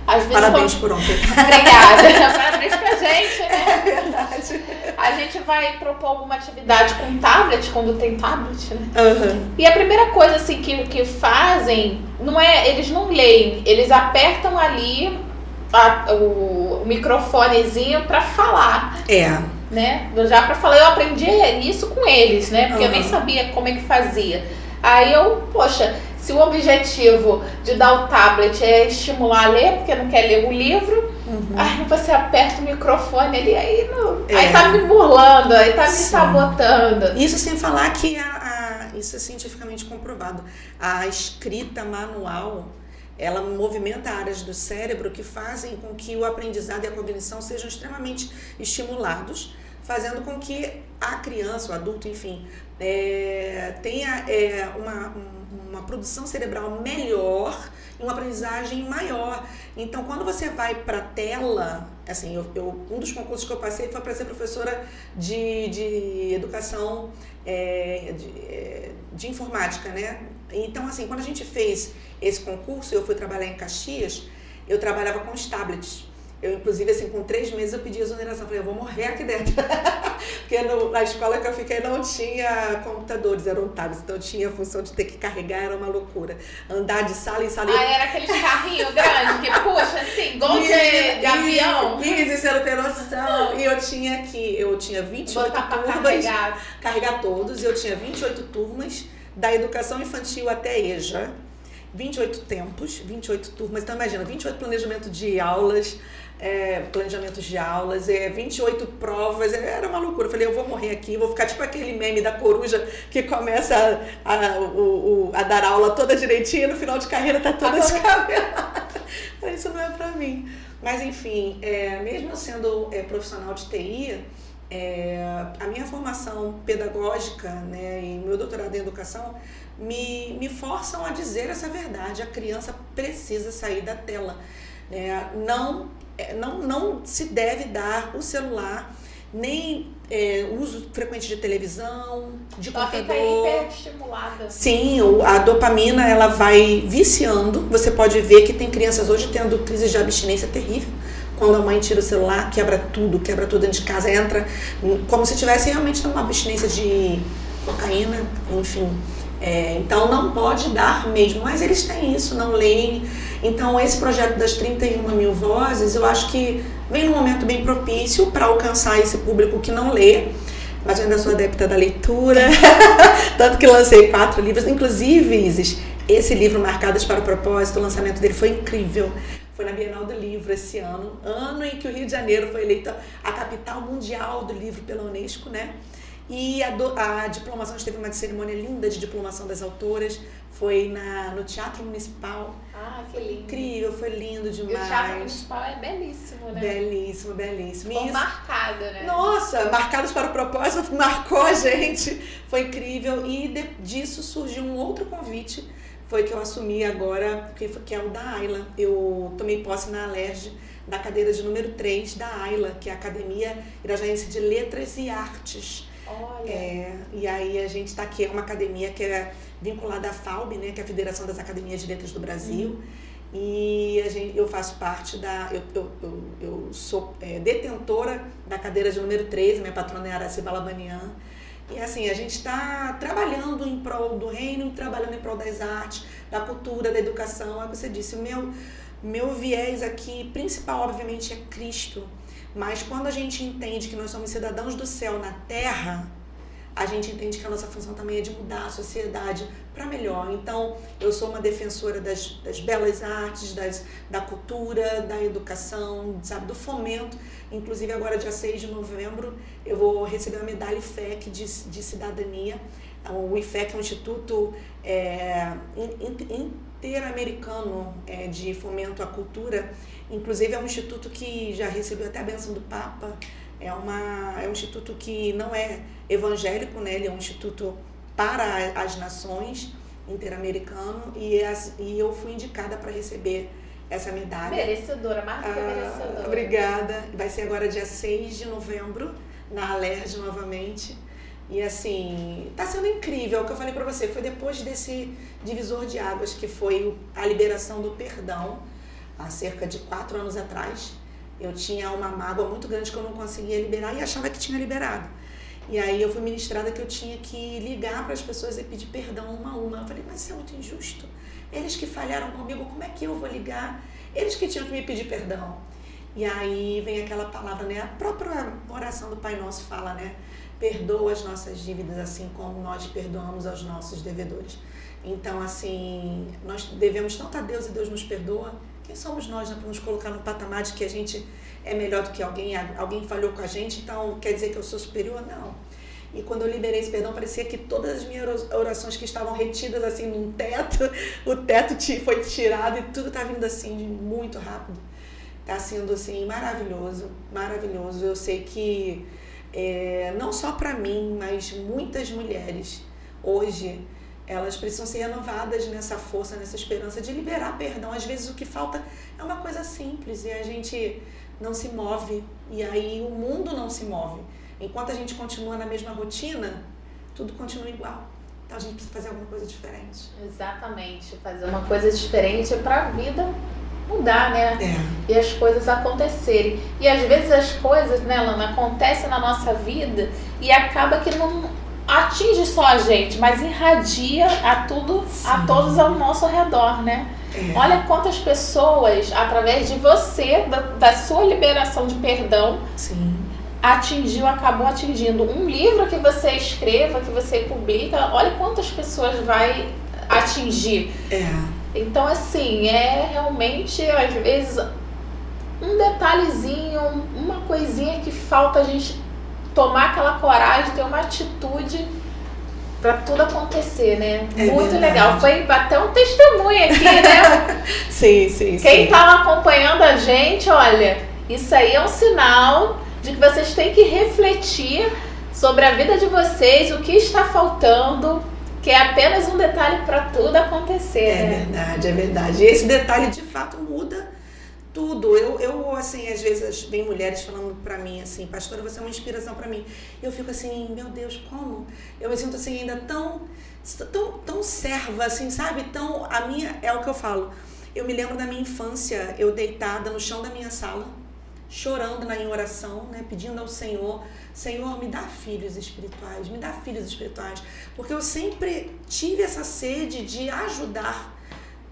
Às vezes parabéns por ontem. Obrigada. Parabéns pra gente, né? É verdade. A gente vai propor alguma atividade com tablet, quando tem tablet, né? Uhum. E a primeira coisa assim que fazem, eles não leem, eles apertam ali o microfonezinho para falar. Né? Já para falar, eu aprendi isso com eles, né? Porque eu nem sabia como é que fazia. Aí Se o objetivo de dar o tablet é estimular a ler, porque não quer ler o livro, aí você aperta o microfone ali, aí tá me burlando, aí tá me sabotando. Isso sem falar que isso é cientificamente comprovado. A escrita manual, ela movimenta áreas do cérebro que fazem com que o aprendizado e a cognição sejam extremamente estimulados, fazendo com que a criança, o adulto, enfim, tenha uma produção cerebral melhor e uma aprendizagem maior. Então, quando você vai para a tela, assim, um dos concursos que eu passei foi para ser professora de educação de informática, né? Então, assim, quando a gente fez esse concurso, eu fui trabalhar em Caxias, eu trabalhava com os tablets. Eu, inclusive, assim, com 3 meses eu pedi exoneração. Falei, eu vou morrer aqui dentro. Porque na escola que eu fiquei não tinha computadores, eram tablets. Então, tinha a função de ter que carregar, era uma loucura. Andar de sala em sala. Era aqueles carrinhos grandes que puxa, assim, igual de avião. Isso, você não tem noção. E eu tinha 28 turmas. Carregar todos. E eu tinha 28 turmas, da educação infantil até EJA. 28 tempos, 28 turmas. Então, imagina, 28 planejamentos de aulas, 28 provas, era uma loucura. Eu falei, eu vou morrer aqui, vou ficar tipo aquele meme da coruja que começa a dar aula toda direitinho, no final de carreira tá toda descabelada. Isso não é pra mim. Mas enfim, mesmo eu sendo profissional de TI, a minha formação pedagógica, né, e meu doutorado em educação me forçam a dizer essa verdade. A criança precisa sair da tela. Não se deve dar o celular, nem uso frequente de televisão, de computador. Ela fica hiperestimulada. Sim, a dopamina ela vai viciando. Você pode ver que tem crianças hoje tendo crises de abstinência terrível. Quando a mãe tira o celular, quebra tudo dentro de casa, entra como se tivesse realmente uma abstinência de cocaína, enfim. Então não pode dar mesmo, mas eles têm isso, não leem. Então esse projeto das 31 mil vozes, eu acho que vem num momento bem propício para alcançar esse público que não lê, mas eu ainda sou adepta da leitura, tanto que lancei 4 livros, inclusive, Isis, esse livro Marcadas para o Propósito, o lançamento dele foi incrível. Foi na Bienal do Livro esse ano em que o Rio de Janeiro foi eleita a capital mundial do livro pela Unesco, né? E a diplomação, a gente teve uma cerimônia linda de diplomação das autoras, foi no Teatro Municipal. Ah, que lindo. Incrível, foi lindo demais. E o Teatro Municipal é belíssimo, né? Belíssimo, belíssimo. Ficou marcado, né? Nossa, Marcados para o Propósito, marcou a gente, foi incrível. E disso surgiu um outro convite, foi que eu assumi agora, que é o da AILA. Eu tomei posse na Alerj, da cadeira de número 3 da AILA, que é a Academia Irajaense de Letras e Artes. Olha. E aí a gente está aqui, é uma academia que é vinculada à FAUB, né, que é a Federação das Academias de Letras do Brasil. E eu faço parte eu sou detentora da cadeira de número 3, minha patrona é Araci Balabanian. E assim, a gente está trabalhando em prol do reino, trabalhando em prol das artes, da cultura, da educação. É o que você disse, o meu viés aqui principal, obviamente, é Cristo. Mas quando a gente entende que nós somos cidadãos do céu na terra, a gente entende que a nossa função também é de mudar a sociedade para melhor. Então, eu sou uma defensora das belas artes, da cultura, da educação, sabe, do fomento. Inclusive, agora, dia 6 de novembro, eu vou receber a medalha IFEC de cidadania. O IFEC é um instituto interamericano de fomento à cultura. Inclusive, é um instituto que já recebeu até a bênção do Papa. É um instituto que não é evangélico, né? Ele é um instituto para as nações, interamericano, e eu fui indicada para receber essa medalha. Merecedora, mais do que merecedora. Obrigada. Vai ser agora dia 6 de novembro, na Alerj novamente. E assim, tá sendo incrível, o que eu falei para você, foi depois desse divisor de águas, que foi a liberação do perdão, há cerca de 4 anos atrás. Eu tinha uma mágoa muito grande que eu não conseguia liberar e achava que tinha liberado. E aí eu fui ministrada que eu tinha que ligar para as pessoas e pedir perdão uma a uma. Eu falei, mas isso é muito injusto. Eles que falharam comigo, como é que eu vou ligar? Eles que tinham que me pedir perdão. E aí vem aquela palavra, né? A própria oração do Pai Nosso fala, né? Perdoa as nossas dívidas assim como nós perdoamos aos nossos devedores. Então, assim, nós devemos tanto a Deus e Deus nos perdoa. Quem somos nós, né, para nos colocar no patamar de que a gente é melhor do que alguém falhou com a gente, então quer dizer que eu sou superior? Não. E quando eu liberei esse perdão, parecia que todas as minhas orações que estavam retidas assim num teto, o teto foi tirado e tudo está vindo assim muito rápido. Está sendo assim maravilhoso, maravilhoso. Eu sei que não só para mim, mas muitas mulheres hoje, elas precisam ser renovadas nessa força, nessa esperança de liberar perdão. Às vezes o que falta é uma coisa simples e a gente não se move, e aí o mundo não se move. Enquanto a gente continua na mesma rotina, tudo continua igual. Então a gente precisa fazer alguma coisa diferente. Exatamente, fazer uma coisa diferente para a vida mudar, né? E as coisas acontecerem. E às vezes as coisas, né, Lana, acontecem na nossa vida e acaba que não atinge só a gente, mas irradia a todos ao nosso redor, né? Olha quantas pessoas, através de você, da sua liberação de perdão, acabou atingindo. Um livro que você escreva, que você publica, olha quantas pessoas vai atingir. Então, assim, realmente, às vezes, um detalhezinho, uma coisinha que falta a gente tomar aquela coragem, ter uma atitude para tudo acontecer, né? Muito verdade. Legal. Foi até um testemunho aqui, né? sim. Quem estava acompanhando a gente, olha, isso aí é um sinal de que vocês têm que refletir sobre a vida de vocês, o que está faltando, que é apenas um detalhe para tudo acontecer. É verdade. E esse detalhe, de fato, muda tudo. Eu assim, às vezes vem mulheres falando pra mim assim, pastora, você é uma inspiração pra mim. Eu fico assim, meu Deus, como? Eu me sinto assim ainda tão serva, assim, sabe? É o que eu falo. Eu me lembro da minha infância, eu deitada no chão da minha sala, chorando em oração, né? Pedindo ao Senhor, me dá filhos espirituais, porque eu sempre tive essa sede de ajudar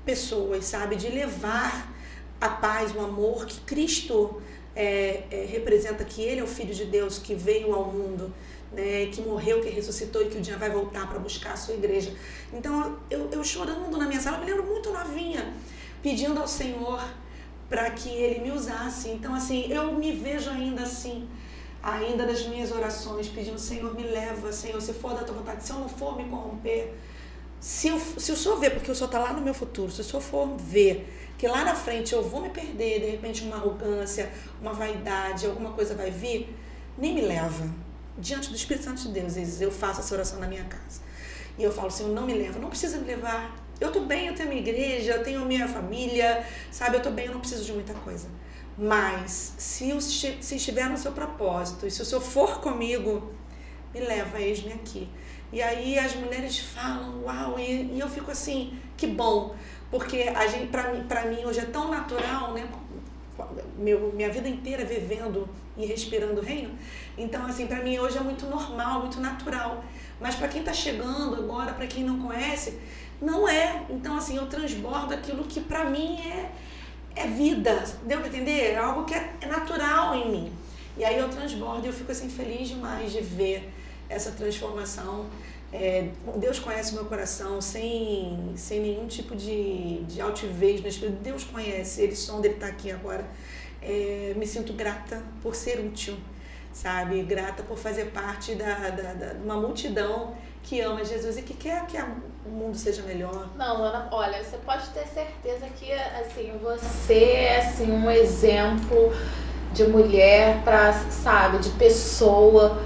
pessoas, sabe? De levar a paz, o amor que Cristo representa, que Ele é o Filho de Deus que veio ao mundo, né, que morreu, que ressuscitou e que um dia vai voltar para buscar a sua igreja. Então, eu chorando na minha sala, eu me lembro muito novinha, pedindo ao Senhor para que Ele me usasse. Então, assim, eu me vejo ainda assim, ainda nas minhas orações, pedindo, Senhor, me leva, Senhor, se for da tua vontade, se eu não for me corromper, se o Senhor ver, porque o Senhor está lá no meu futuro, se o Senhor for ver que lá na frente eu vou me perder, de repente uma arrogância, uma vaidade, alguma coisa vai vir, nem me leva. Diante do Espírito Santo de Deus, eu faço essa oração na minha casa. E eu falo, Senhor, não me leva, não precisa me levar. Eu estou bem, eu tenho a minha igreja, eu tenho a minha família, sabe? Eu estou bem, eu não preciso de muita coisa. Mas, se estiver no seu propósito, e se o Senhor for comigo, me leva, eis-me aqui. E aí as mulheres falam, uau, e eu fico assim, que bom. Porque para mim hoje é tão natural, né? Minha vida inteira vivendo e respirando o reino. Então, assim, para mim hoje é muito normal, muito natural. Mas para quem está chegando agora, para quem não conhece, não é. Então, assim, eu transbordo aquilo que para mim é vida. Deu para entender? É algo que é natural em mim. E aí eu transbordo e eu fico assim feliz demais de ver essa transformação. Deus conhece o meu coração sem nenhum tipo de altivez no espírito. Deus conhece, Ele sonda, Ele está aqui agora. Me sinto grata por ser útil, sabe? Grata por fazer parte de uma multidão que ama Jesus e que quer que o mundo seja melhor. Não, Ana, olha, você pode ter certeza que assim, você é assim, um exemplo de mulher, sabe, de pessoa,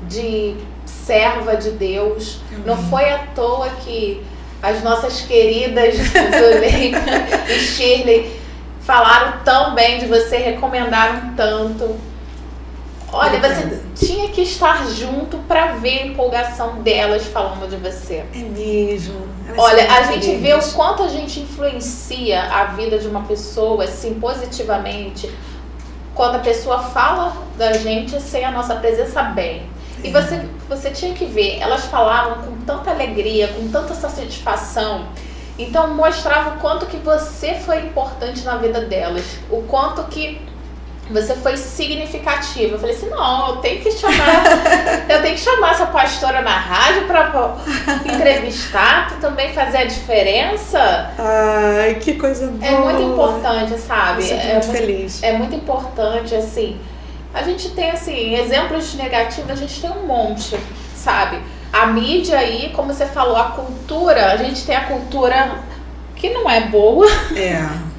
de serva de Deus. Não foi à toa que as nossas queridas Zuleika e Shirley falaram tão bem de você, recomendaram tanto. Olha, você tinha que estar junto para ver a empolgação delas falando de você. É mesmo. Olha, a gente vê o quanto a gente influencia a vida de uma pessoa, assim, positivamente, quando a pessoa fala da gente sem a nossa presença bem. E você tinha que ver, elas falavam com tanta alegria, com tanta satisfação. Então mostrava o quanto que você foi importante na vida delas, o quanto que você foi significativa. Eu falei assim, não, eu tenho que chamar essa pastora na rádio para entrevistar, para também fazer a diferença. Ai, que coisa boa. É muito importante, sabe? Muito feliz. É muito importante, assim. A gente tem, assim, exemplos negativos, a gente tem um monte, sabe? A mídia aí, como você falou, a cultura, a gente tem a cultura que não é boa.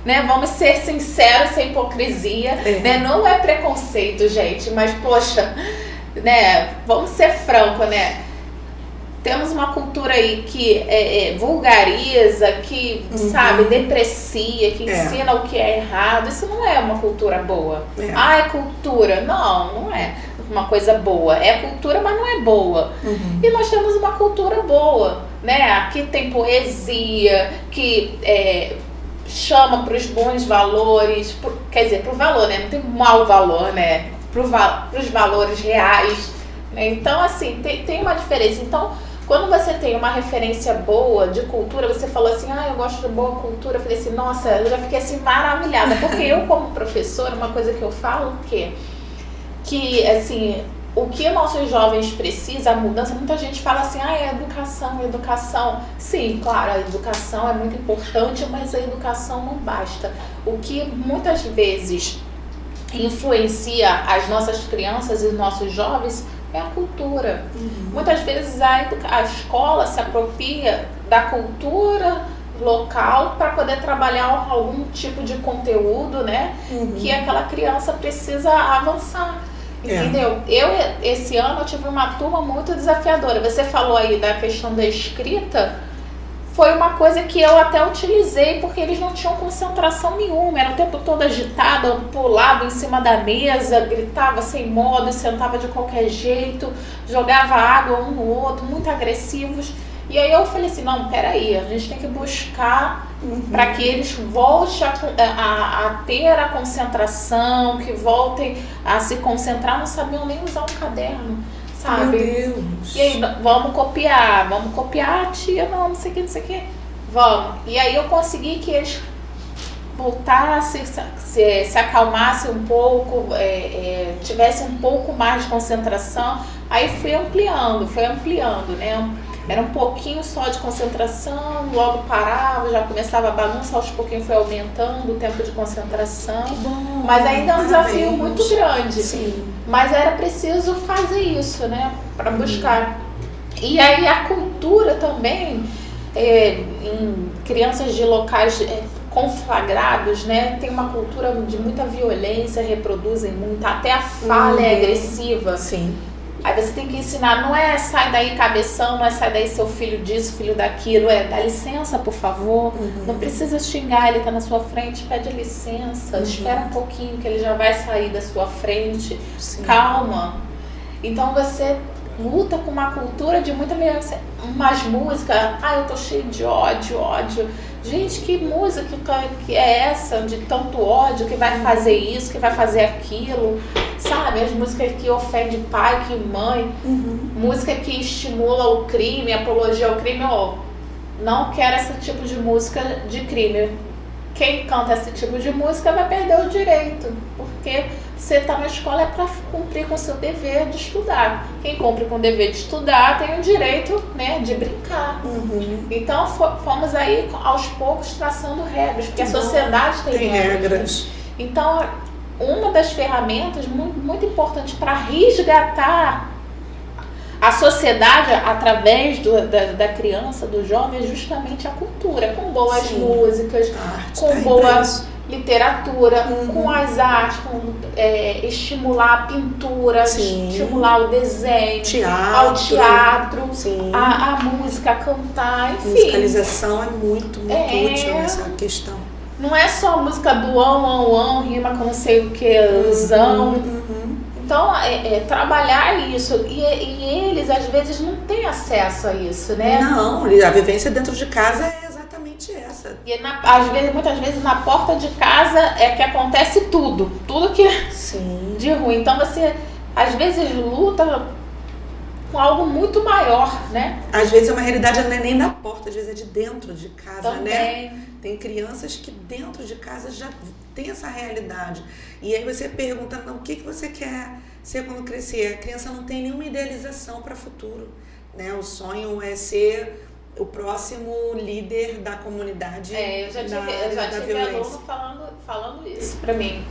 Né? Vamos ser sinceros, sem hipocrisia, né? Não é preconceito, gente, mas poxa, né? Vamos ser francos, né? Temos uma cultura aí que vulgariza, que, sabe, deprecia, que ensina o que é errado. Isso não é uma cultura boa. Ah, é cultura. Não é uma coisa boa. É cultura, mas não é boa. E nós temos uma cultura boa, né? Aqui tem poesia, que chama para os bons valores, quer dizer, para o valor, né? Não tem mau valor, né? Para os valores reais, né? Então, assim, tem uma diferença. Então, quando você tem uma referência boa de cultura, você falou assim, eu gosto de boa cultura. Eu falei assim, nossa, eu já fiquei assim maravilhada. Porque eu, como professora, uma coisa que eu falo, que assim, o que nossos jovens precisam, a mudança, muita gente fala assim, educação. Sim, claro, a educação é muito importante, mas a educação não basta. O que muitas vezes influencia as nossas crianças e os nossos jovens é a cultura. Muitas vezes a escola se apropria da cultura local para poder trabalhar algum tipo de conteúdo, né? Que aquela criança precisa avançar. Entendeu? Esse ano eu tive uma turma muito desafiadora. Você falou aí da questão da escrita. Foi uma coisa que eu até utilizei, porque eles não tinham concentração nenhuma, era o tempo todo agitado, pulava em cima da mesa, gritava sem modo, sentava de qualquer jeito, jogava água um no outro, muito agressivos. E aí eu falei assim, não, peraí, a gente tem que buscar para que eles voltem a ter a concentração, que voltem a se concentrar, não sabiam nem usar um caderno. Sabe? Meu Deus. E aí, vamos copiar, tia, não sei o que. Vamos. E aí eu consegui que eles voltassem, se acalmassem um pouco, tivessem um pouco mais de concentração. Aí fui ampliando, né? Era um pouquinho só de concentração, logo parava, já começava a bagunça, aos pouquinhos foi aumentando o tempo de concentração. Bom, mas ainda é um desafio muito grande. Sim. Mas era preciso fazer isso, né? Para buscar. E aí a cultura também, em crianças de locais conflagrados, né? Tem uma cultura de muita violência, reproduzem muito, até a fala é agressiva. Sim. Aí você tem que ensinar, não é sai daí cabeção, não é sai daí seu filho disso, filho daquilo, dá licença, por favor. Não precisa xingar, ele tá na sua frente, pede licença, espera um pouquinho que ele já vai sair da sua frente. Sim. Calma. Então você luta com uma cultura de muita violência, umas músicas, eu tô cheio de ódio. Gente, que música que é essa de tanto ódio, que vai fazer isso, que vai fazer aquilo, sabe? As músicas que ofendem pai, que mãe, música que estimula o crime, apologia ao crime, não quero esse tipo de música de crime. Quem canta esse tipo de música vai perder o direito, porque você está na escola é para cumprir com o seu dever de estudar. Quem cumpre com o dever de estudar tem o direito, né, de brincar. Então fomos aí aos poucos traçando regras, porque a sociedade tem regras. Então uma das ferramentas muito, muito importante para resgatar a sociedade através da criança, do jovem, é justamente a cultura, com boas músicas, com boa literatura, com as artes, estimular a pintura, estimular o desenho, ao teatro, a música, a cantar, enfim. Musicalização é muito útil nessa questão. Não é só a música do rima com não sei o que, Então, trabalhar isso. E eles, às vezes, não têm acesso a isso, né? Não, a vivência dentro de casa é exatamente essa. E muitas vezes, na porta de casa é que acontece tudo. Tudo que de ruim. Então, você, às vezes, luta com algo muito maior, né? Às vezes é uma realidade não é nem da porta, às vezes é de dentro de casa, Também. né? Tem crianças que dentro de casa já tem essa realidade. E aí você pergunta, não, o que você quer ser quando crescer? A criança não tem nenhuma idealização para o futuro, né? O sonho é ser o próximo líder da comunidade. Eu já tive violência. aluno falando isso pra mim.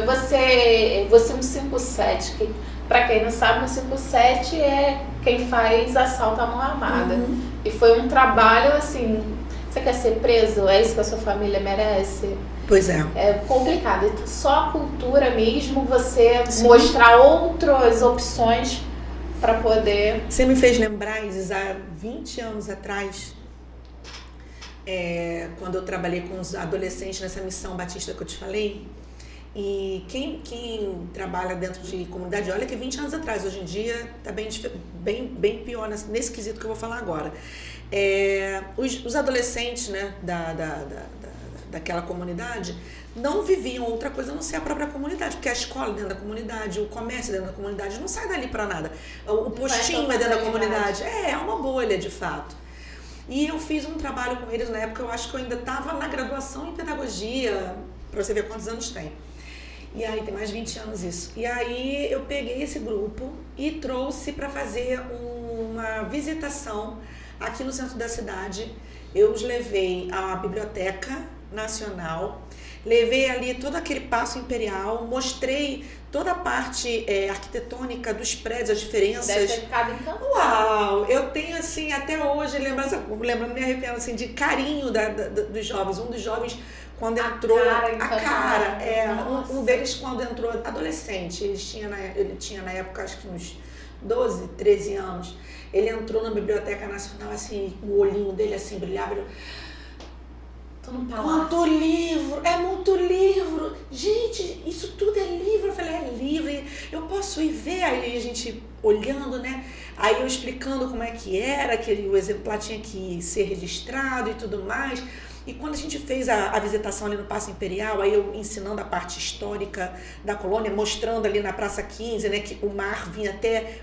Você um 5-7, que pra quem não sabe, um 5-7 é quem faz assalto à mão armada. E foi um trabalho assim, você quer ser preso? É isso que a sua família merece? Pois é. É complicado. Então, só a cultura mesmo, você mostrar outras opções para poder... Você me fez lembrar, Isis, há 20 anos atrás, quando eu trabalhei com os adolescentes nessa missão batista que eu te falei, e quem trabalha dentro de comunidade, olha que 20 anos atrás, hoje em dia está bem pior nesse quesito que eu vou falar agora. Os adolescentes, né, daquela comunidade não viviam outra coisa a não ser a própria comunidade, porque a escola dentro da comunidade, o comércio dentro da comunidade, não sai dali para nada. O postinho é dentro da comunidade. É uma bolha, de fato. E eu fiz um trabalho com eles na época, eu acho que eu ainda estava na graduação em pedagogia, para você ver quantos anos tem. E aí, tem mais de 20 anos isso. E aí, eu peguei esse grupo e trouxe para fazer uma visitação aqui no centro da cidade. Eu os levei à Biblioteca Nacional, levei ali todo aquele Paço Imperial, mostrei toda a parte arquitetônica dos prédios, as diferenças. Deve ter ficado encantado. Uau! Eu tenho, assim, até hoje, lembrando, me arrependo, assim, de carinho dos jovens. Um dos jovens, quando entrou... Um deles, quando entrou adolescente, ele tinha na época, acho que uns 12, 13 anos. Ele entrou na Biblioteca Nacional, assim, o olhinho dele, assim, brilhava. Tô no palácio. Quanto livro! É muito livro! Gente, isso tudo é livro. Eu falei, é livro, eu posso ir ver. Aí a gente olhando, né? Aí eu explicando como é que era, que o exemplar tinha que ser registrado e tudo mais. E quando a gente fez a visitação ali no Paço Imperial, aí eu ensinando a parte histórica da colônia, mostrando ali na Praça 15, né, que o mar vinha até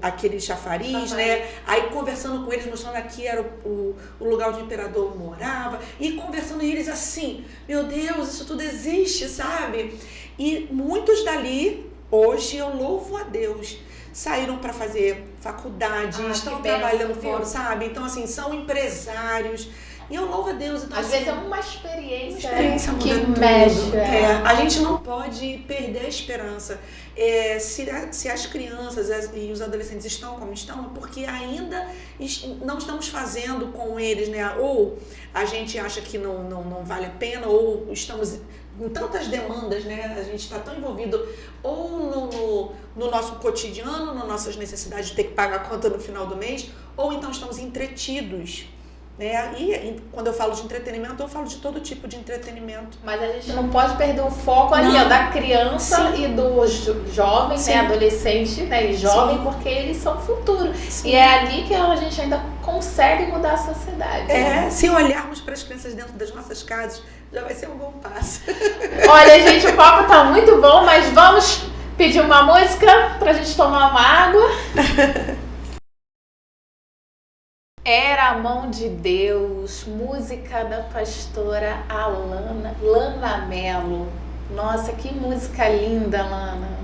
aquele chafariz, né? Aí conversando com eles, mostrando aqui era o lugar onde o imperador morava, e conversando e eles assim, meu Deus, isso tudo existe, sabe? E muitos dali, hoje eu louvo a Deus, saíram para fazer faculdade, estão trabalhando fora, sabe? Então, assim, são empresários. E eu louvo a Deus. Então, às assim, vezes é uma experiência que mexe. A gente não pode perder a esperança. Se as crianças e os adolescentes estão como estão, é porque ainda não estamos fazendo com eles, né? Ou a gente acha que não vale a pena, ou estamos com tantas demandas, né? A gente está tão envolvido ou no nosso cotidiano, nas nossas necessidades de ter que pagar a conta no final do mês, ou então estamos entretidos. E quando eu falo de entretenimento, eu falo de todo tipo de entretenimento. Mas a gente não pode perder o foco ali, ó, da criança e do jovem, né, adolescente, né, e jovem, porque eles são o futuro. Sim. E é ali que a gente ainda consegue mudar a sociedade. Né? Se olharmos para as crianças dentro das nossas casas, já vai ser um bom passo. Olha, gente, o papo tá muito bom, mas vamos pedir uma música pra gente tomar uma água. Era a Mão de Deus, música da pastora Lana Mello. Nossa, que música linda, Lana.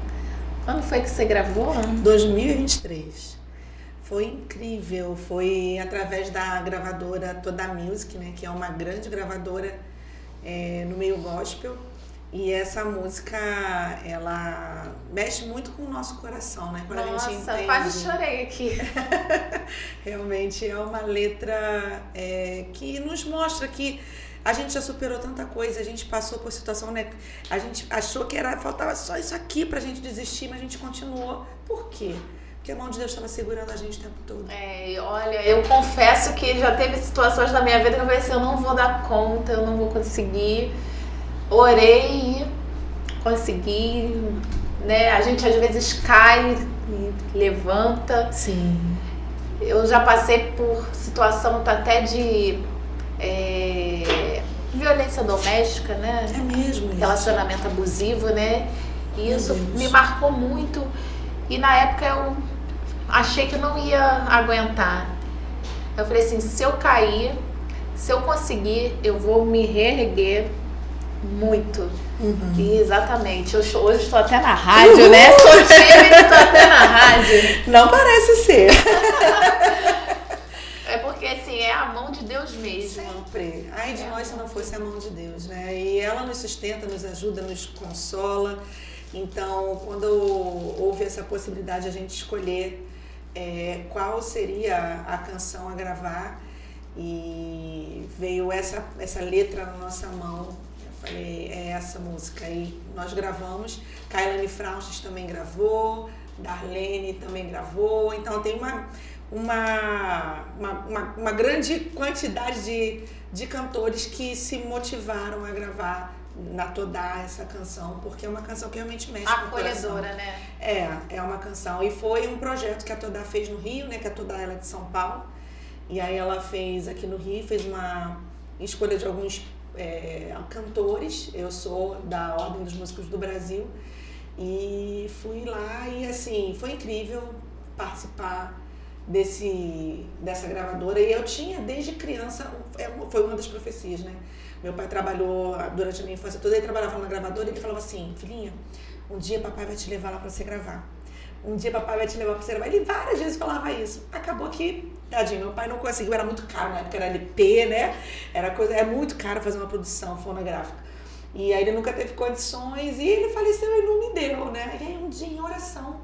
Quando foi que você gravou? 2023. Foi incrível, foi através da gravadora Toda Music, né, que é uma grande gravadora no meio gospel. E essa música, ela mexe muito com o nosso coração, né? Quando Nossa, a gente entende... quase chorei aqui. Realmente é uma letra que nos mostra que a gente já superou tanta coisa, a gente passou por situação, né? A gente achou que faltava só isso aqui pra gente desistir, mas a gente continuou. Por quê? Porque a mão de Deus estava segurando a gente o tempo todo. Olha, eu confesso que já teve situações na minha vida que eu falei assim, eu não vou dar conta, eu não vou conseguir. Orei e consegui, né? A gente às vezes cai e levanta. Sim. Eu já passei por situação até de violência doméstica, né? É mesmo isso. Relacionamento abusivo, né? E isso me marcou muito. E na época eu achei que não ia aguentar. Eu falei assim, se eu cair, se eu conseguir, eu vou me reerguer muito. E exatamente. Hoje estou até na rádio, né? Sou tímida e estou até na rádio. Não parece ser. É porque assim, é a mão de Deus mesmo. Sempre. Ai de nós se não fosse a mão de Deus, né? E ela nos sustenta, nos ajuda, nos consola. Então, quando houve essa possibilidade de a gente escolher qual seria a canção a gravar, e veio essa letra na nossa mão, eu falei, é essa música. E nós gravamos, Kailane Fraustes também gravou, Darlene também gravou, então tem uma grande quantidade de cantores que se motivaram a gravar na Todá essa canção, porque é uma canção que realmente mexe com o coração. Acolhedora, né? É uma canção. E foi um projeto que a Todá fez no Rio, né? Que a Todá ela é de São Paulo. E aí ela fez aqui no Rio, fez uma escolha de alguns cantores. Eu sou da Ordem dos Músicos do Brasil. E fui lá e assim, foi incrível participar dessa gravadora. E eu tinha desde criança, foi uma das profecias, né? Meu pai trabalhou durante a minha infância toda, ele trabalhava na gravadora e ele falava assim, filhinha, um dia papai vai te levar lá pra você gravar. Um dia papai vai te levar pra você gravar. Ele várias vezes falava isso. Acabou que, tadinho, meu pai não conseguiu, era muito caro, na época era LP, né? É muito caro fazer uma produção fonográfica. E aí ele nunca teve condições e ele faleceu e não me deu, né? E aí um dia em oração,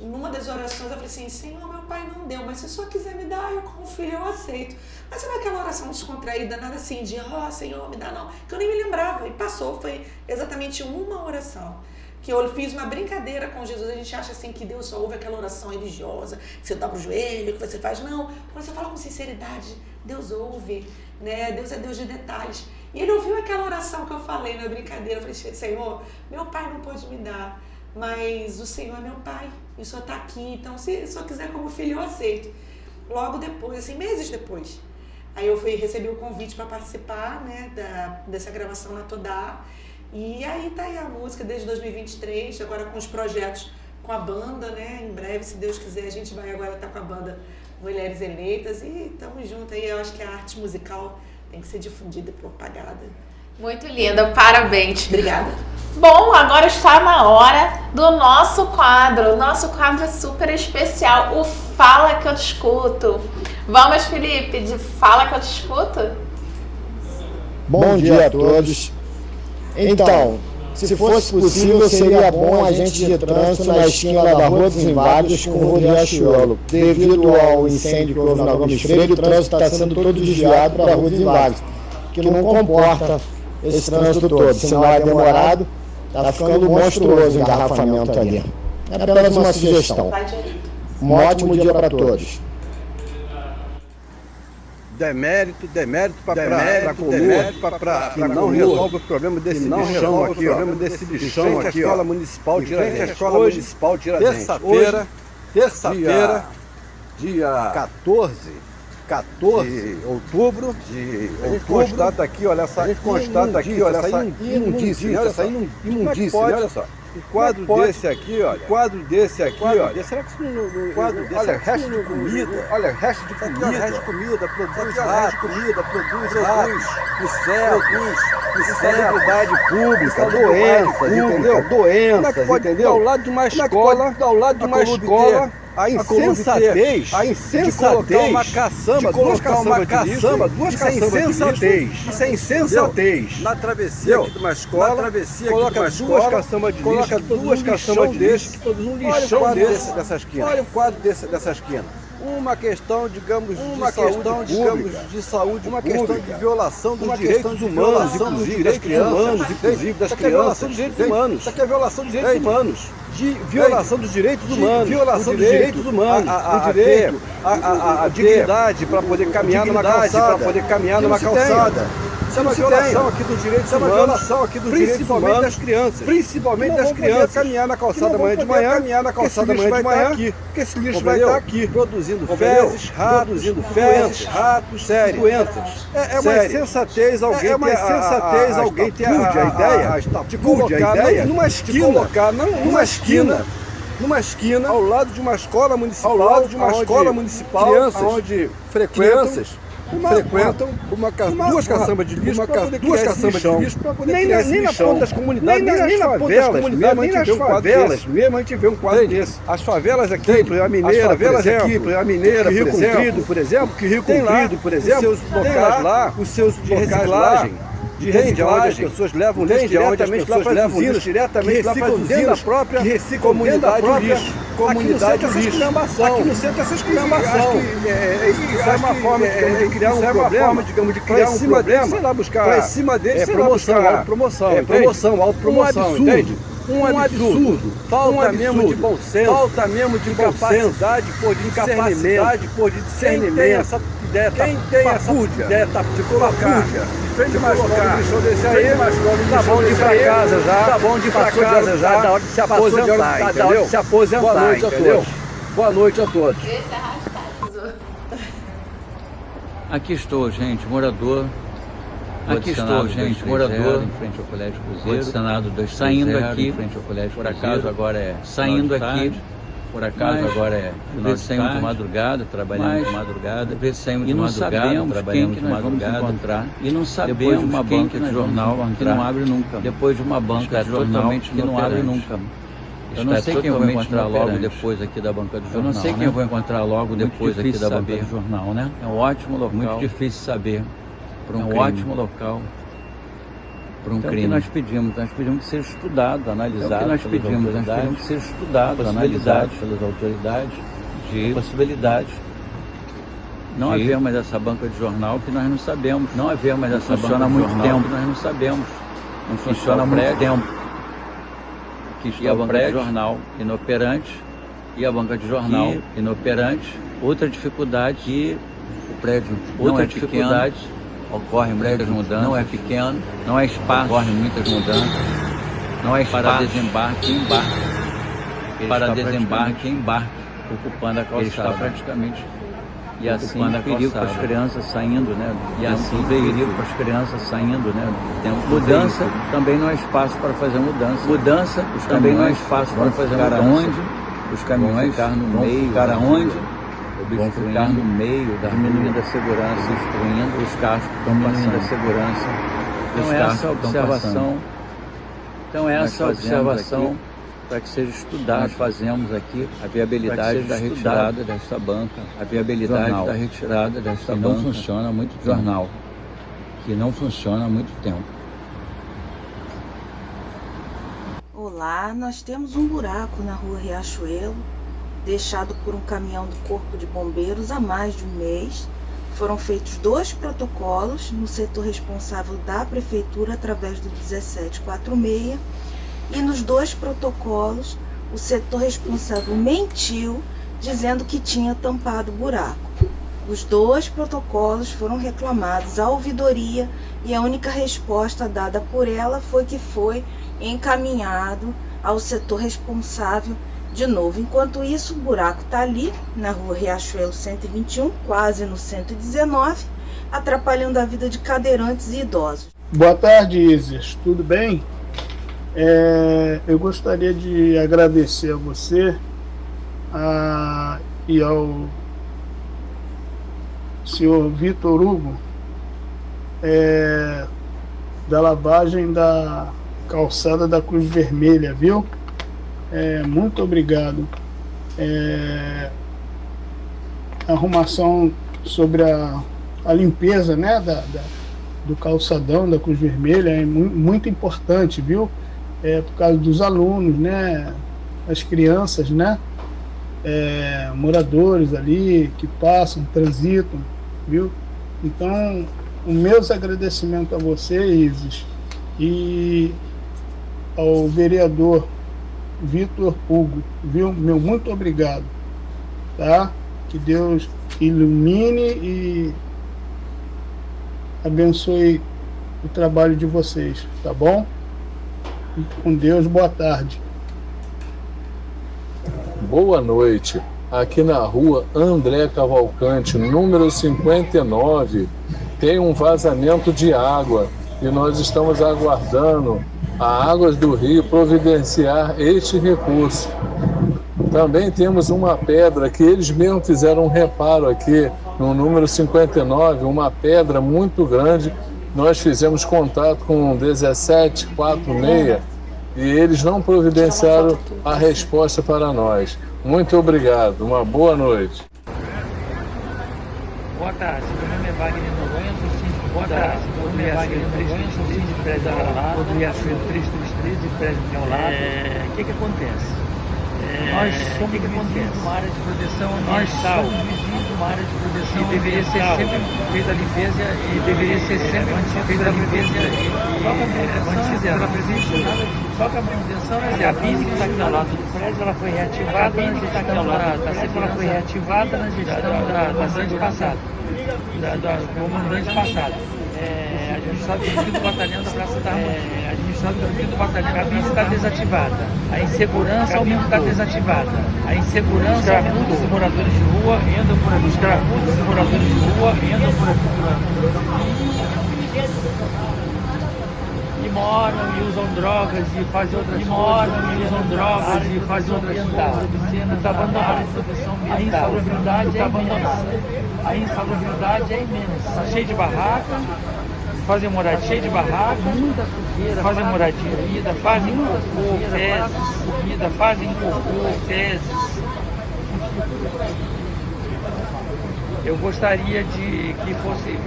numa das orações eu falei assim, Senhor, meu pai não deu, mas se o Senhor quiser me dar, eu como filho eu aceito. Mas sabe aquela oração descontraída, nada assim de, Senhor, me dá não, que eu nem me lembrava. E passou, foi exatamente uma oração. Que eu fiz uma brincadeira com Jesus. A gente acha assim que Deus só ouve aquela oração religiosa, que você dobra o joelho, que você faz. Não, quando você fala com sinceridade, Deus ouve, né? Deus é Deus de detalhes. E ele ouviu aquela oração que eu falei na brincadeira. Eu falei, Senhor, meu pai não pode me dar, mas o Senhor é meu pai, e o Senhor está aqui, então se o Senhor quiser como filho, eu aceito. Logo depois, assim, meses depois, aí eu recebi o convite para participar, né, dessa gravação na Todá, e aí tá aí a música desde 2023, agora com os projetos com a banda, né, em breve, se Deus quiser, a gente vai agora estar com a banda Mulheres Eleitas, e estamos juntos aí. Eu acho que a arte musical tem que ser difundida e propagada. Muito linda, parabéns. Obrigada. Bom, agora está na hora do nosso quadro. O nosso quadro é super especial, o Fala Que Eu Te Escuto. Vamos, Felipe, de Fala Que Eu Te Escuto? Bom dia a todos. Então, se fosse possível, seria bom agente de trânsito na esquina da Rua dos Inválidos com o Riachuelo. Devido ao incêndio que houve na Gomes Freire, o trânsito está sendo todo desviado para a Rua dos Inválidos, que não comporta esse trânsito todo. Senão é demorado, está ficando monstruoso o engarrafamento ali. É apenas uma sugestão. Um ótimo dia para todos. Demérito para coluna, que não resolve o problema desse lixão aqui, ó. Lixão aqui, ó. Escola Municipal Tiradentes. Terça-feira, dia 14 de outubro, a gente constata aqui, olha essa imundície, olha só. Um quadro desse aqui, olha. Será que isso não quadro desse? Olha, resto de comida. Produz insalubridade pública, doenças, entendeu? Doenças, entendeu? Ao lado de uma escola, a insensatez de colocar uma caçamba, duas caçambas, isso é insensatez. Na travessia aqui de uma escola, coloca duas caçambas de lixo, que produz um lixão dessa esquina. Olha o quadro dessa esquina. Uma questão, digamos, de saúde pública, uma questão de violação dos direitos humanos, inclusive das crianças. Isso aqui é violação dos direitos humanos. Isso aqui é violação dos direitos humanos. Violação dos direitos humanos. Violação dos direitos humanos. A dignidade para poder caminhar numa calçada. Isso é uma violação aqui dos direitos humanos, principalmente das crianças. Caminhar na calçada amanhã de manhã, porque esse lixo vai estar aqui, produzindo fezes, ratos, sérias. Doenças. É uma insensatez alguém ter a ideia de colocar numa esquina numa esquina, ao lado de uma escola municipal, crianças onde frequentam duas caçambas de lixo, nem na ponta das comunidades, nem nas favelas mesmo a gente vê um quadro desse. As favelas aqui, a Mineira, Rio Comprido, por exemplo, seus locais lá, os seus de reciclagem, onde as pessoas levam lixo diretamente lá para as usinas, dentro da própria comunidade lixo. Aqui no centro essa esculhambação. Isso é uma forma de criar um problema, sei lá, buscar promoção, autopromoção, entende? Um absurdo, falta mesmo de bom senso, falta mesmo de capacidade por discernimento. Quem tem essa ideia de colocar de frente a uma escola de lixão desse aí, tá bom de ir pra casa já, tá hora de se aposentar, entendeu? Boa noite a todos. Aqui estou, gente, morador. Aqui estou, gente, morador, em frente ao Colégio Cruzeiro, Senado 230, saindo aqui, em frente ao Colégio Cruzeiro, por acaso agora é saindo aqui, por acaso agora é nós saímos de madrugada, trabalhando de madrugada, saímos de madrugada, trabalhando de madrugada, encontrar, e não sabemos uma banca de jornal que não abre nunca, depois de uma banca de jornal que não abre nunca. Eu não sei quem eu vou encontrar logo depois aqui da banca do jornal. Eu não sei quem eu vou encontrar logo depois aqui da banca do jornal, né? É um ótimo local, muito difícil saber. É um ótimo local para um crime. Nós pedimos que seja estudado, analisado. Nós pedimos que seja estudado, analisado pelas autoridades de possibilidades. Não haver mais essa banca de jornal que nós não sabemos. Não haver mais essa banca de jornal que nós não sabemos. Não funciona há muito tempo. E a banca de jornal inoperante. E a banca de jornal inoperante. Outra dificuldade que o prédio não é dificuldade. Ocorrem muitas mudanças, não é pequeno, não é espaço, ocorrem muitas mudanças, não é espaço para desembarque e embarque, ocupando a calçada. Ele está praticamente, e assim perigo para as crianças saindo, né? E assim perigo para as crianças saindo, né? Mudança também não é espaço para fazer mudança também não é espaço para fazer mudança. Onde os caminhões ficar no meio, vão ficar no meio, diminuindo a segurança, destruindo os carros que estão passando a segurança. Então essa observação para que seja estudado. Nós fazemos aqui a viabilidade da retirada desta banca, a viabilidade da retirada desta banca, que não funciona há muito tempo. Jornal, que não funciona há muito tempo. Olá, nós temos um buraco na rua Riachuelo, deixado por um caminhão do Corpo de Bombeiros há mais de um mês. Foram feitos 2 protocolos no setor responsável da Prefeitura através do 1746 e nos 2 protocolos o setor responsável mentiu dizendo que tinha tampado o buraco. Os 2 protocolos foram reclamados à ouvidoria e a única resposta dada por ela foi que foi encaminhado ao setor responsável de novo. Enquanto isso, o buraco está ali, na rua Riachuelo 121, quase no 119, atrapalhando a vida de cadeirantes e idosos. Boa tarde, Isis. Tudo bem? Eu gostaria de agradecer a você e ao senhor Vitor Hugo da lavagem da calçada da Cruz Vermelha, viu? Muito obrigado. A arrumação sobre a limpeza, né, do calçadão da Cruz Vermelha é muito importante, viu? Por causa dos alunos, né, as crianças, né, moradores ali que passam, transitam, viu? Então, os meus agradecimentos a você, Isis, e ao vereador Vitor Hugo, viu? Meu muito obrigado, tá? Que Deus ilumine e abençoe o trabalho de vocês, tá bom? E com Deus, boa tarde. Boa noite. Aqui na rua André Cavalcante, número 59, tem um vazamento de água e nós estamos aguardando a Águas do Rio providenciar este recurso. Também temos uma pedra que eles mesmos fizeram um reparo aqui no número 59, uma pedra muito grande. Nós fizemos contato com 1746 e eles não providenciaram a resposta para nós. Muito obrigado, uma boa noite. Boa tarde, meu nome é Wagner Noronha, sou síndico. Boa tarde, meu nome é Wagner Noronha, sou síndico de prédio ao lado, do Riachuelo 333 e prédio ao lado. O que acontece? Nós somos vizinhos de uma área de proteção ambiental. Nós somos vizinhos de uma área de proteção ambiental. E deveria ser sempre feita a limpeza e deveria ser sempre feita a limpeza pela presença. Só que a manutenção é a BIM que está aqui ao lado do prédio, ela foi reativada na gestão ela foi reativada na gestão da comandante passada. Do comandante passado. Administrado pelo 5º Batalhão da Praça da Harmonia. Administrado pelo 5º Batalhão. A BIM está desativada. A insegurança está desativada. A insegurança aumenta. Os moradores de rua andam por aqui. Os moradores de rua andam por aqui. E moram e usam drogas e fazem outras coisas. E fazem outras coisas. Está abandonado. A insalubridade é imensa. A insalubridade é imensa. Está cheio de barraca. Fazem moradia, cheio de barraca, muita sujeira, fazem moradia, fazem cocô, fezes, comida, fazem cocô, fezes. Eu gostaria de que fosse,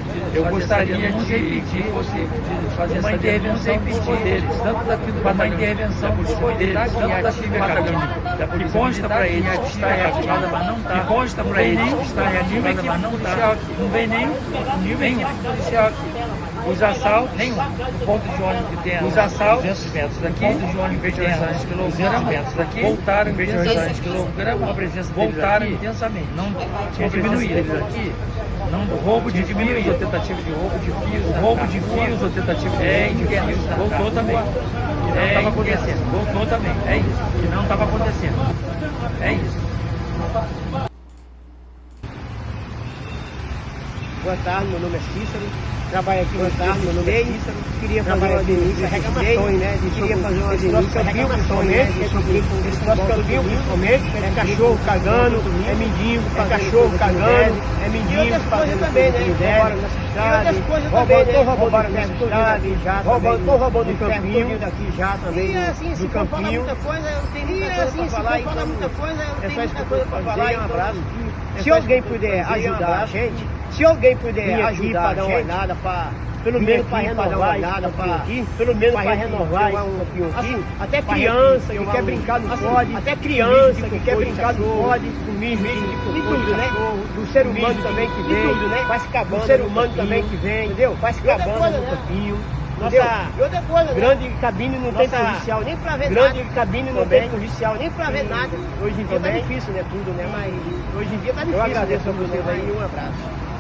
fazer uma intervenção dos poderes, tanto daqui do Batalhão, dos poderes, tanto daqui do Batalhão, que consta para eles que está reativada, mas não está, que consta para eles que está reativada, mas não está, não vem nenhum policial aqui. Os assaltos, nenhum. O ponto de ônibus que tem os assaltos, 200 metros daqui, o ponto de ônibus em vez de 200 metros daqui, voltaram em vez de 200 kg, a presença voltaram intensamente. Não tinha diminuído aqui. O roubo de fios, a tentativa de roubo de fios, o roubo de fios, a tentativa de fios, voltou também. Que não estava acontecendo. Voltou também. É isso. Que não estava acontecendo. É isso. Boa tarde, meu nome é Cícero. Trabalho aqui no Cícero. Queria fazer uma denúncia, reclamações, né? Queria fazer uma denúncia, principalmente, esse nosso caminho, principalmente, é cachorro cagando, é mendigo, é cachorro cagando, é mendigo fazendo também, né? Roubaram nessa estrada, roubaram nessa estrada, estão roubando o campinho daqui já também, do campinho. E assim, se for falar muita coisa, eu tenho muita coisa para falar, um abraço. Se alguém puder ajudar a gente, se alguém puder ajudar para dar uma olhada, pelo menos para renovar aqui, pelo menos para renovar assim, até criança que quer brincar no pode, até criança que quer brincar no pode, do mijo de tudo, né? Do ser humano também que vem, faz cabana, do ser humano também que vem, entendeu? Faz cabana no campinho. Nossa grande cabine não tem policial nem pra ver nada. Grande cabine não tem policial nem pra ver nada. Hoje em dia tá difícil, né? Tudo, né? Mas hoje em dia tá difícil. Eu agradeço a vocês aí e um abraço.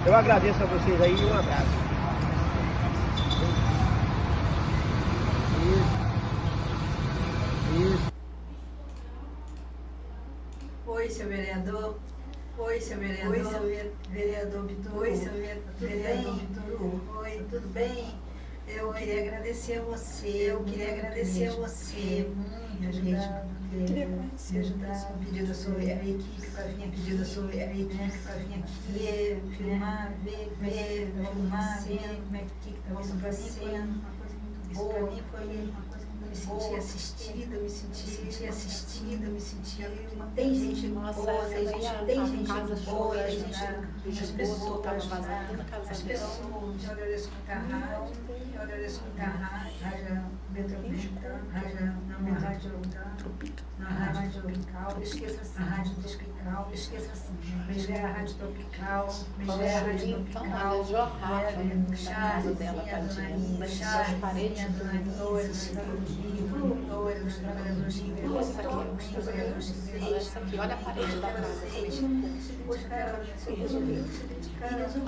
Eu agradeço a vocês aí e um abraço. Isso. Oi, seu vereador. Oi, seu vereador. Oi, seu vereador Vitor. Oi, seu vereador Vitor. Oi, tudo bem? Eu queria agradecer a você, muito mesmo, por ajudar, pedir da sua equipe para vir, para vir aqui, filmar, ver como é que está acontecendo. Isso para mim foi me senti assistida, tem gente boa, tem gente boa, as pessoas, eu agradeço muito a rádio metropolitana, na rádio tropical, esqueça assim, a rádio tropical, Megé a rádio tropical, casa dela, tadinha, as paredes, os trabalhadores que veio, olha a parede da casa.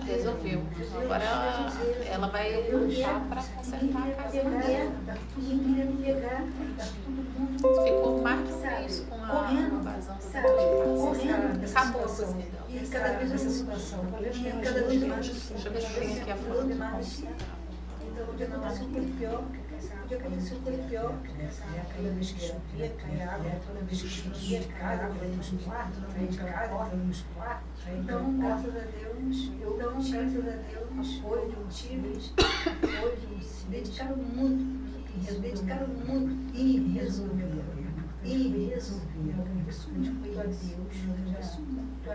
Resolveu. Agora ela vai lutar para consertar a casa dela. Ficou mais isso com a invasão da casa. Acabou a cozinha dela. E cada vez essa situação, cada vez mais. Deixa eu ver se tem aqui a foto. Então podia acontecer uma coisa pior. Podia acontecer uma coisa pior. Toda vez que chovia, caía água. Toda vez que chovia, caía água nos quartos, na frente de casa, nos quartos. Então, graças a Deus, hoje se dedicaram muito e resolveram. Eu agradeço muito a Deus, já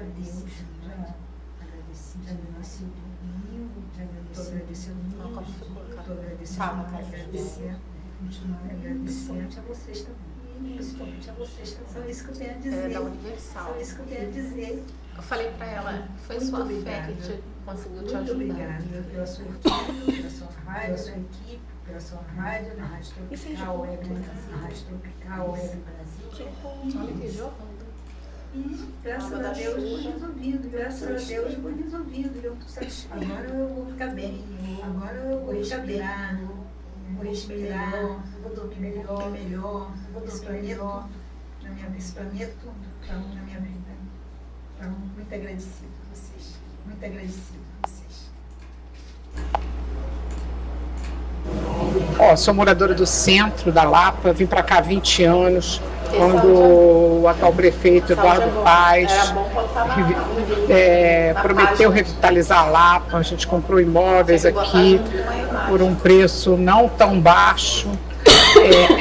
agradeci o domingo, estou agradecendo muito, continuar agradecendo a vocês também, principalmente a vocês também. Só isso que eu tenho a dizer. Da Universal. Só isso que eu tenho a dizer. Eu falei pra ela, foi muito sua fé que conseguiu te ajudar. Muito obrigada pela sua equipe, pela sua rádio, pela sua rádio, na Rádio Tropical Web Brasil. Olha que jogo. E graças a Deus foi resolvido, e eu estou satisfeita. Agora eu vou ficar bem, agora eu vou respirar, vou dormir melhor, vou dormir tudo na minha vida. Então, muito agradecido a vocês, Sou moradora do centro da Lapa, vim para cá há 20 anos, quando o atual prefeito Eduardo Paes prometeu revitalizar a Lapa. A gente comprou imóveis aqui por um preço não tão baixo.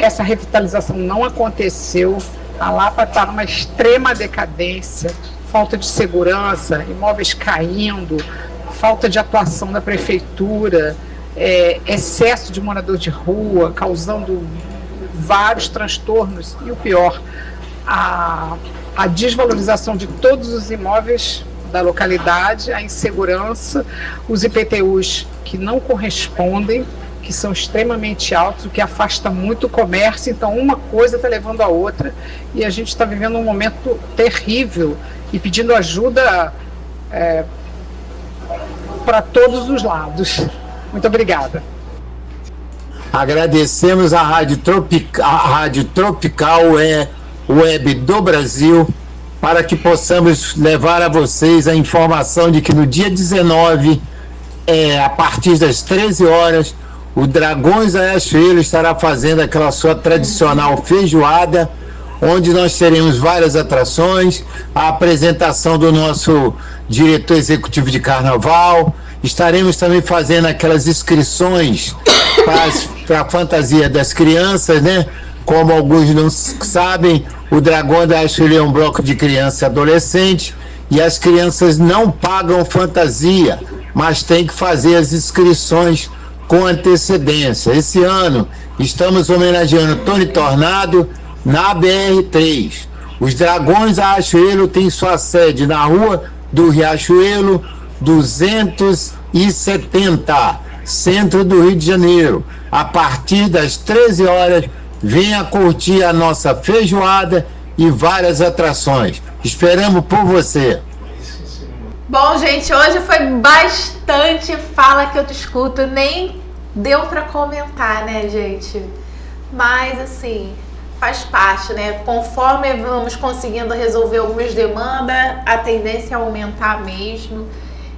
Essa revitalização não aconteceu. A Lapa está numa extrema decadência, falta de segurança, imóveis caindo, falta de atuação da prefeitura, excesso de morador de rua, causando vários transtornos e o pior, a desvalorização de todos os imóveis da localidade, a insegurança, os IPTUs que não correspondem, que são extremamente altos, o que afasta muito o comércio. Então uma coisa está levando a outra e a gente está vivendo um momento terrível e pedindo ajuda para todos os lados. Muito obrigada. Agradecemos a Rádio Tropical Web do Brasil, para que possamos levar a vocês a informação de que no dia 19, a partir das 13 horas, o Dragões da Riachuelo estará fazendo aquela sua tradicional feijoada, onde nós teremos várias atrações, a apresentação do nosso diretor executivo de carnaval. Estaremos também fazendo aquelas inscrições para a fantasia das crianças, né? Como alguns não sabem, o Dragão da Riachuelo é um bloco de criança e adolescente, e as crianças não pagam fantasia, mas têm que fazer as inscrições com antecedência. Esse ano estamos homenageando Tony Tornado na BR-3. Os Dragões da Riachuelo têm sua sede na Rua do Riachuelo 270, centro do Rio de Janeiro. A partir das 13 horas, venha curtir a nossa feijoada e várias atrações. Esperamos por você. Bom, gente, hoje foi bastante fala que eu te escuto, nem deu pra comentar, né, gente? Mas, assim, faz parte, né? Conforme vamos conseguindo resolver algumas demandas, a tendência é aumentar mesmo.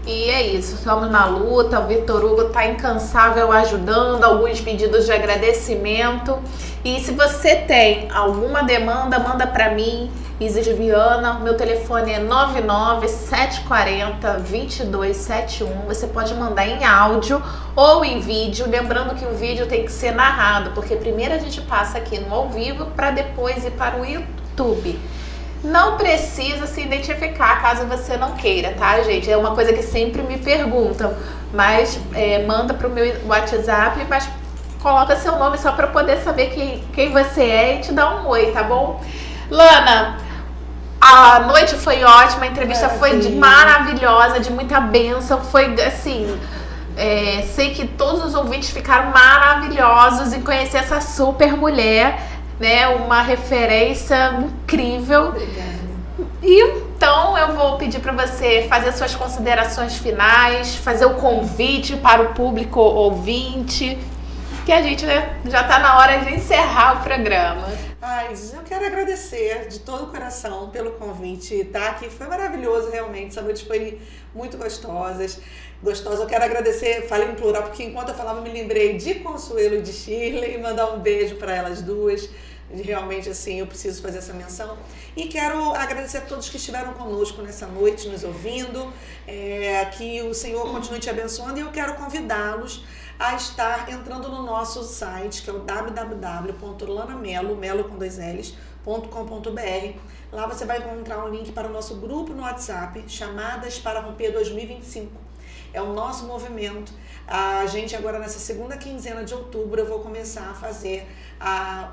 E é isso, estamos na luta, o Vitor Hugo está incansável ajudando, alguns pedidos de agradecimento. E se você tem alguma demanda, manda para mim, Isis Viana, meu telefone é 99740-2271, você pode mandar em áudio ou em vídeo, lembrando que o vídeo tem que ser narrado, porque primeiro a gente passa aqui no ao vivo para depois ir para o YouTube. Não precisa se identificar caso você não queira, tá, gente? É uma coisa que sempre me perguntam, mas manda pro meu WhatsApp, mas coloca seu nome só para eu poder saber quem você é e te dar um oi, tá bom? Lana, a noite foi ótima, a entrevista foi maravilhosa, de muita bênção, foi assim... sei que todos os ouvintes ficaram maravilhosos em conhecer essa super mulher, né, uma referência incrível. Obrigada. E então eu vou pedir para você fazer suas considerações finais, fazer o convite para o público ouvinte, que a gente, né, já está na hora de encerrar o programa. Eu quero agradecer de todo o coração pelo convite, estar aqui foi maravilhoso realmente, essa noite foi muito gostosa. Eu quero agradecer, falei em plural, porque enquanto eu falava me lembrei de Consuelo e de Shirley, e mandar um beijo para elas duas. Realmente, assim, eu preciso fazer essa menção. E quero agradecer a todos que estiveram conosco nessa noite, nos ouvindo, que o Senhor continue te abençoando, e eu quero convidá-los a estar entrando no nosso site, que é o www.lanamelo.com.br. Lá você vai encontrar um link para o nosso grupo no WhatsApp, Chamadas para Romper 2025. É o nosso movimento. A gente agora nessa segunda quinzena de outubro eu vou começar a fazer,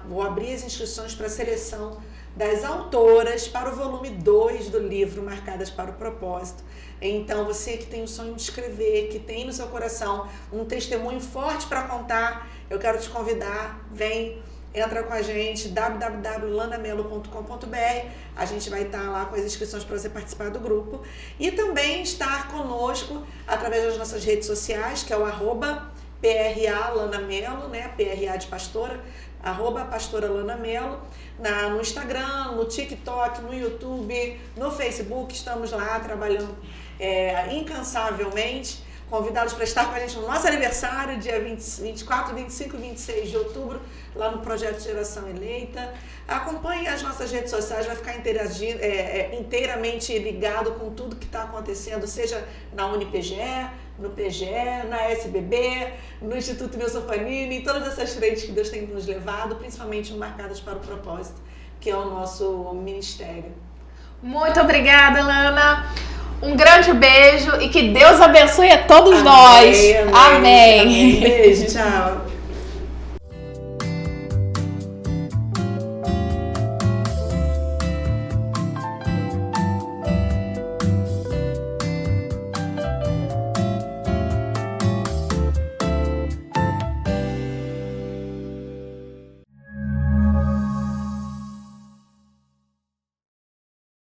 vou abrir as inscrições para a seleção das autoras para o volume 2 do livro Marcadas para o Propósito. Então você que tem o sonho de escrever, que tem no seu coração um testemunho forte para contar, eu quero te convidar, entra com a gente, www.lanamelo.com.br. A gente vai estar lá com as inscrições para você participar do grupo. E também estar conosco através das nossas redes sociais, que é o @PRA Lanamelo, né? PRA de pastora, @pastora Lanamelo, no Instagram, no TikTok, no YouTube, no Facebook. Estamos lá trabalhando incansavelmente. Convidá-los para estar com a gente no nosso aniversário, dia 24, 25 e 26 de outubro, lá no Projeto Geração Eleita. Acompanhe as nossas redes sociais, vai ficar inteiramente ligado com tudo que está acontecendo, seja na UniPGE, no PGE, na SBB, no Instituto Nilson Fanini, em todas essas frentes que Deus tem nos levado, principalmente no Marcadas para o Propósito, que é o nosso ministério. Muito obrigada, Lana. Um grande beijo e que Deus abençoe a todos nós. Amém. Beijo, tchau.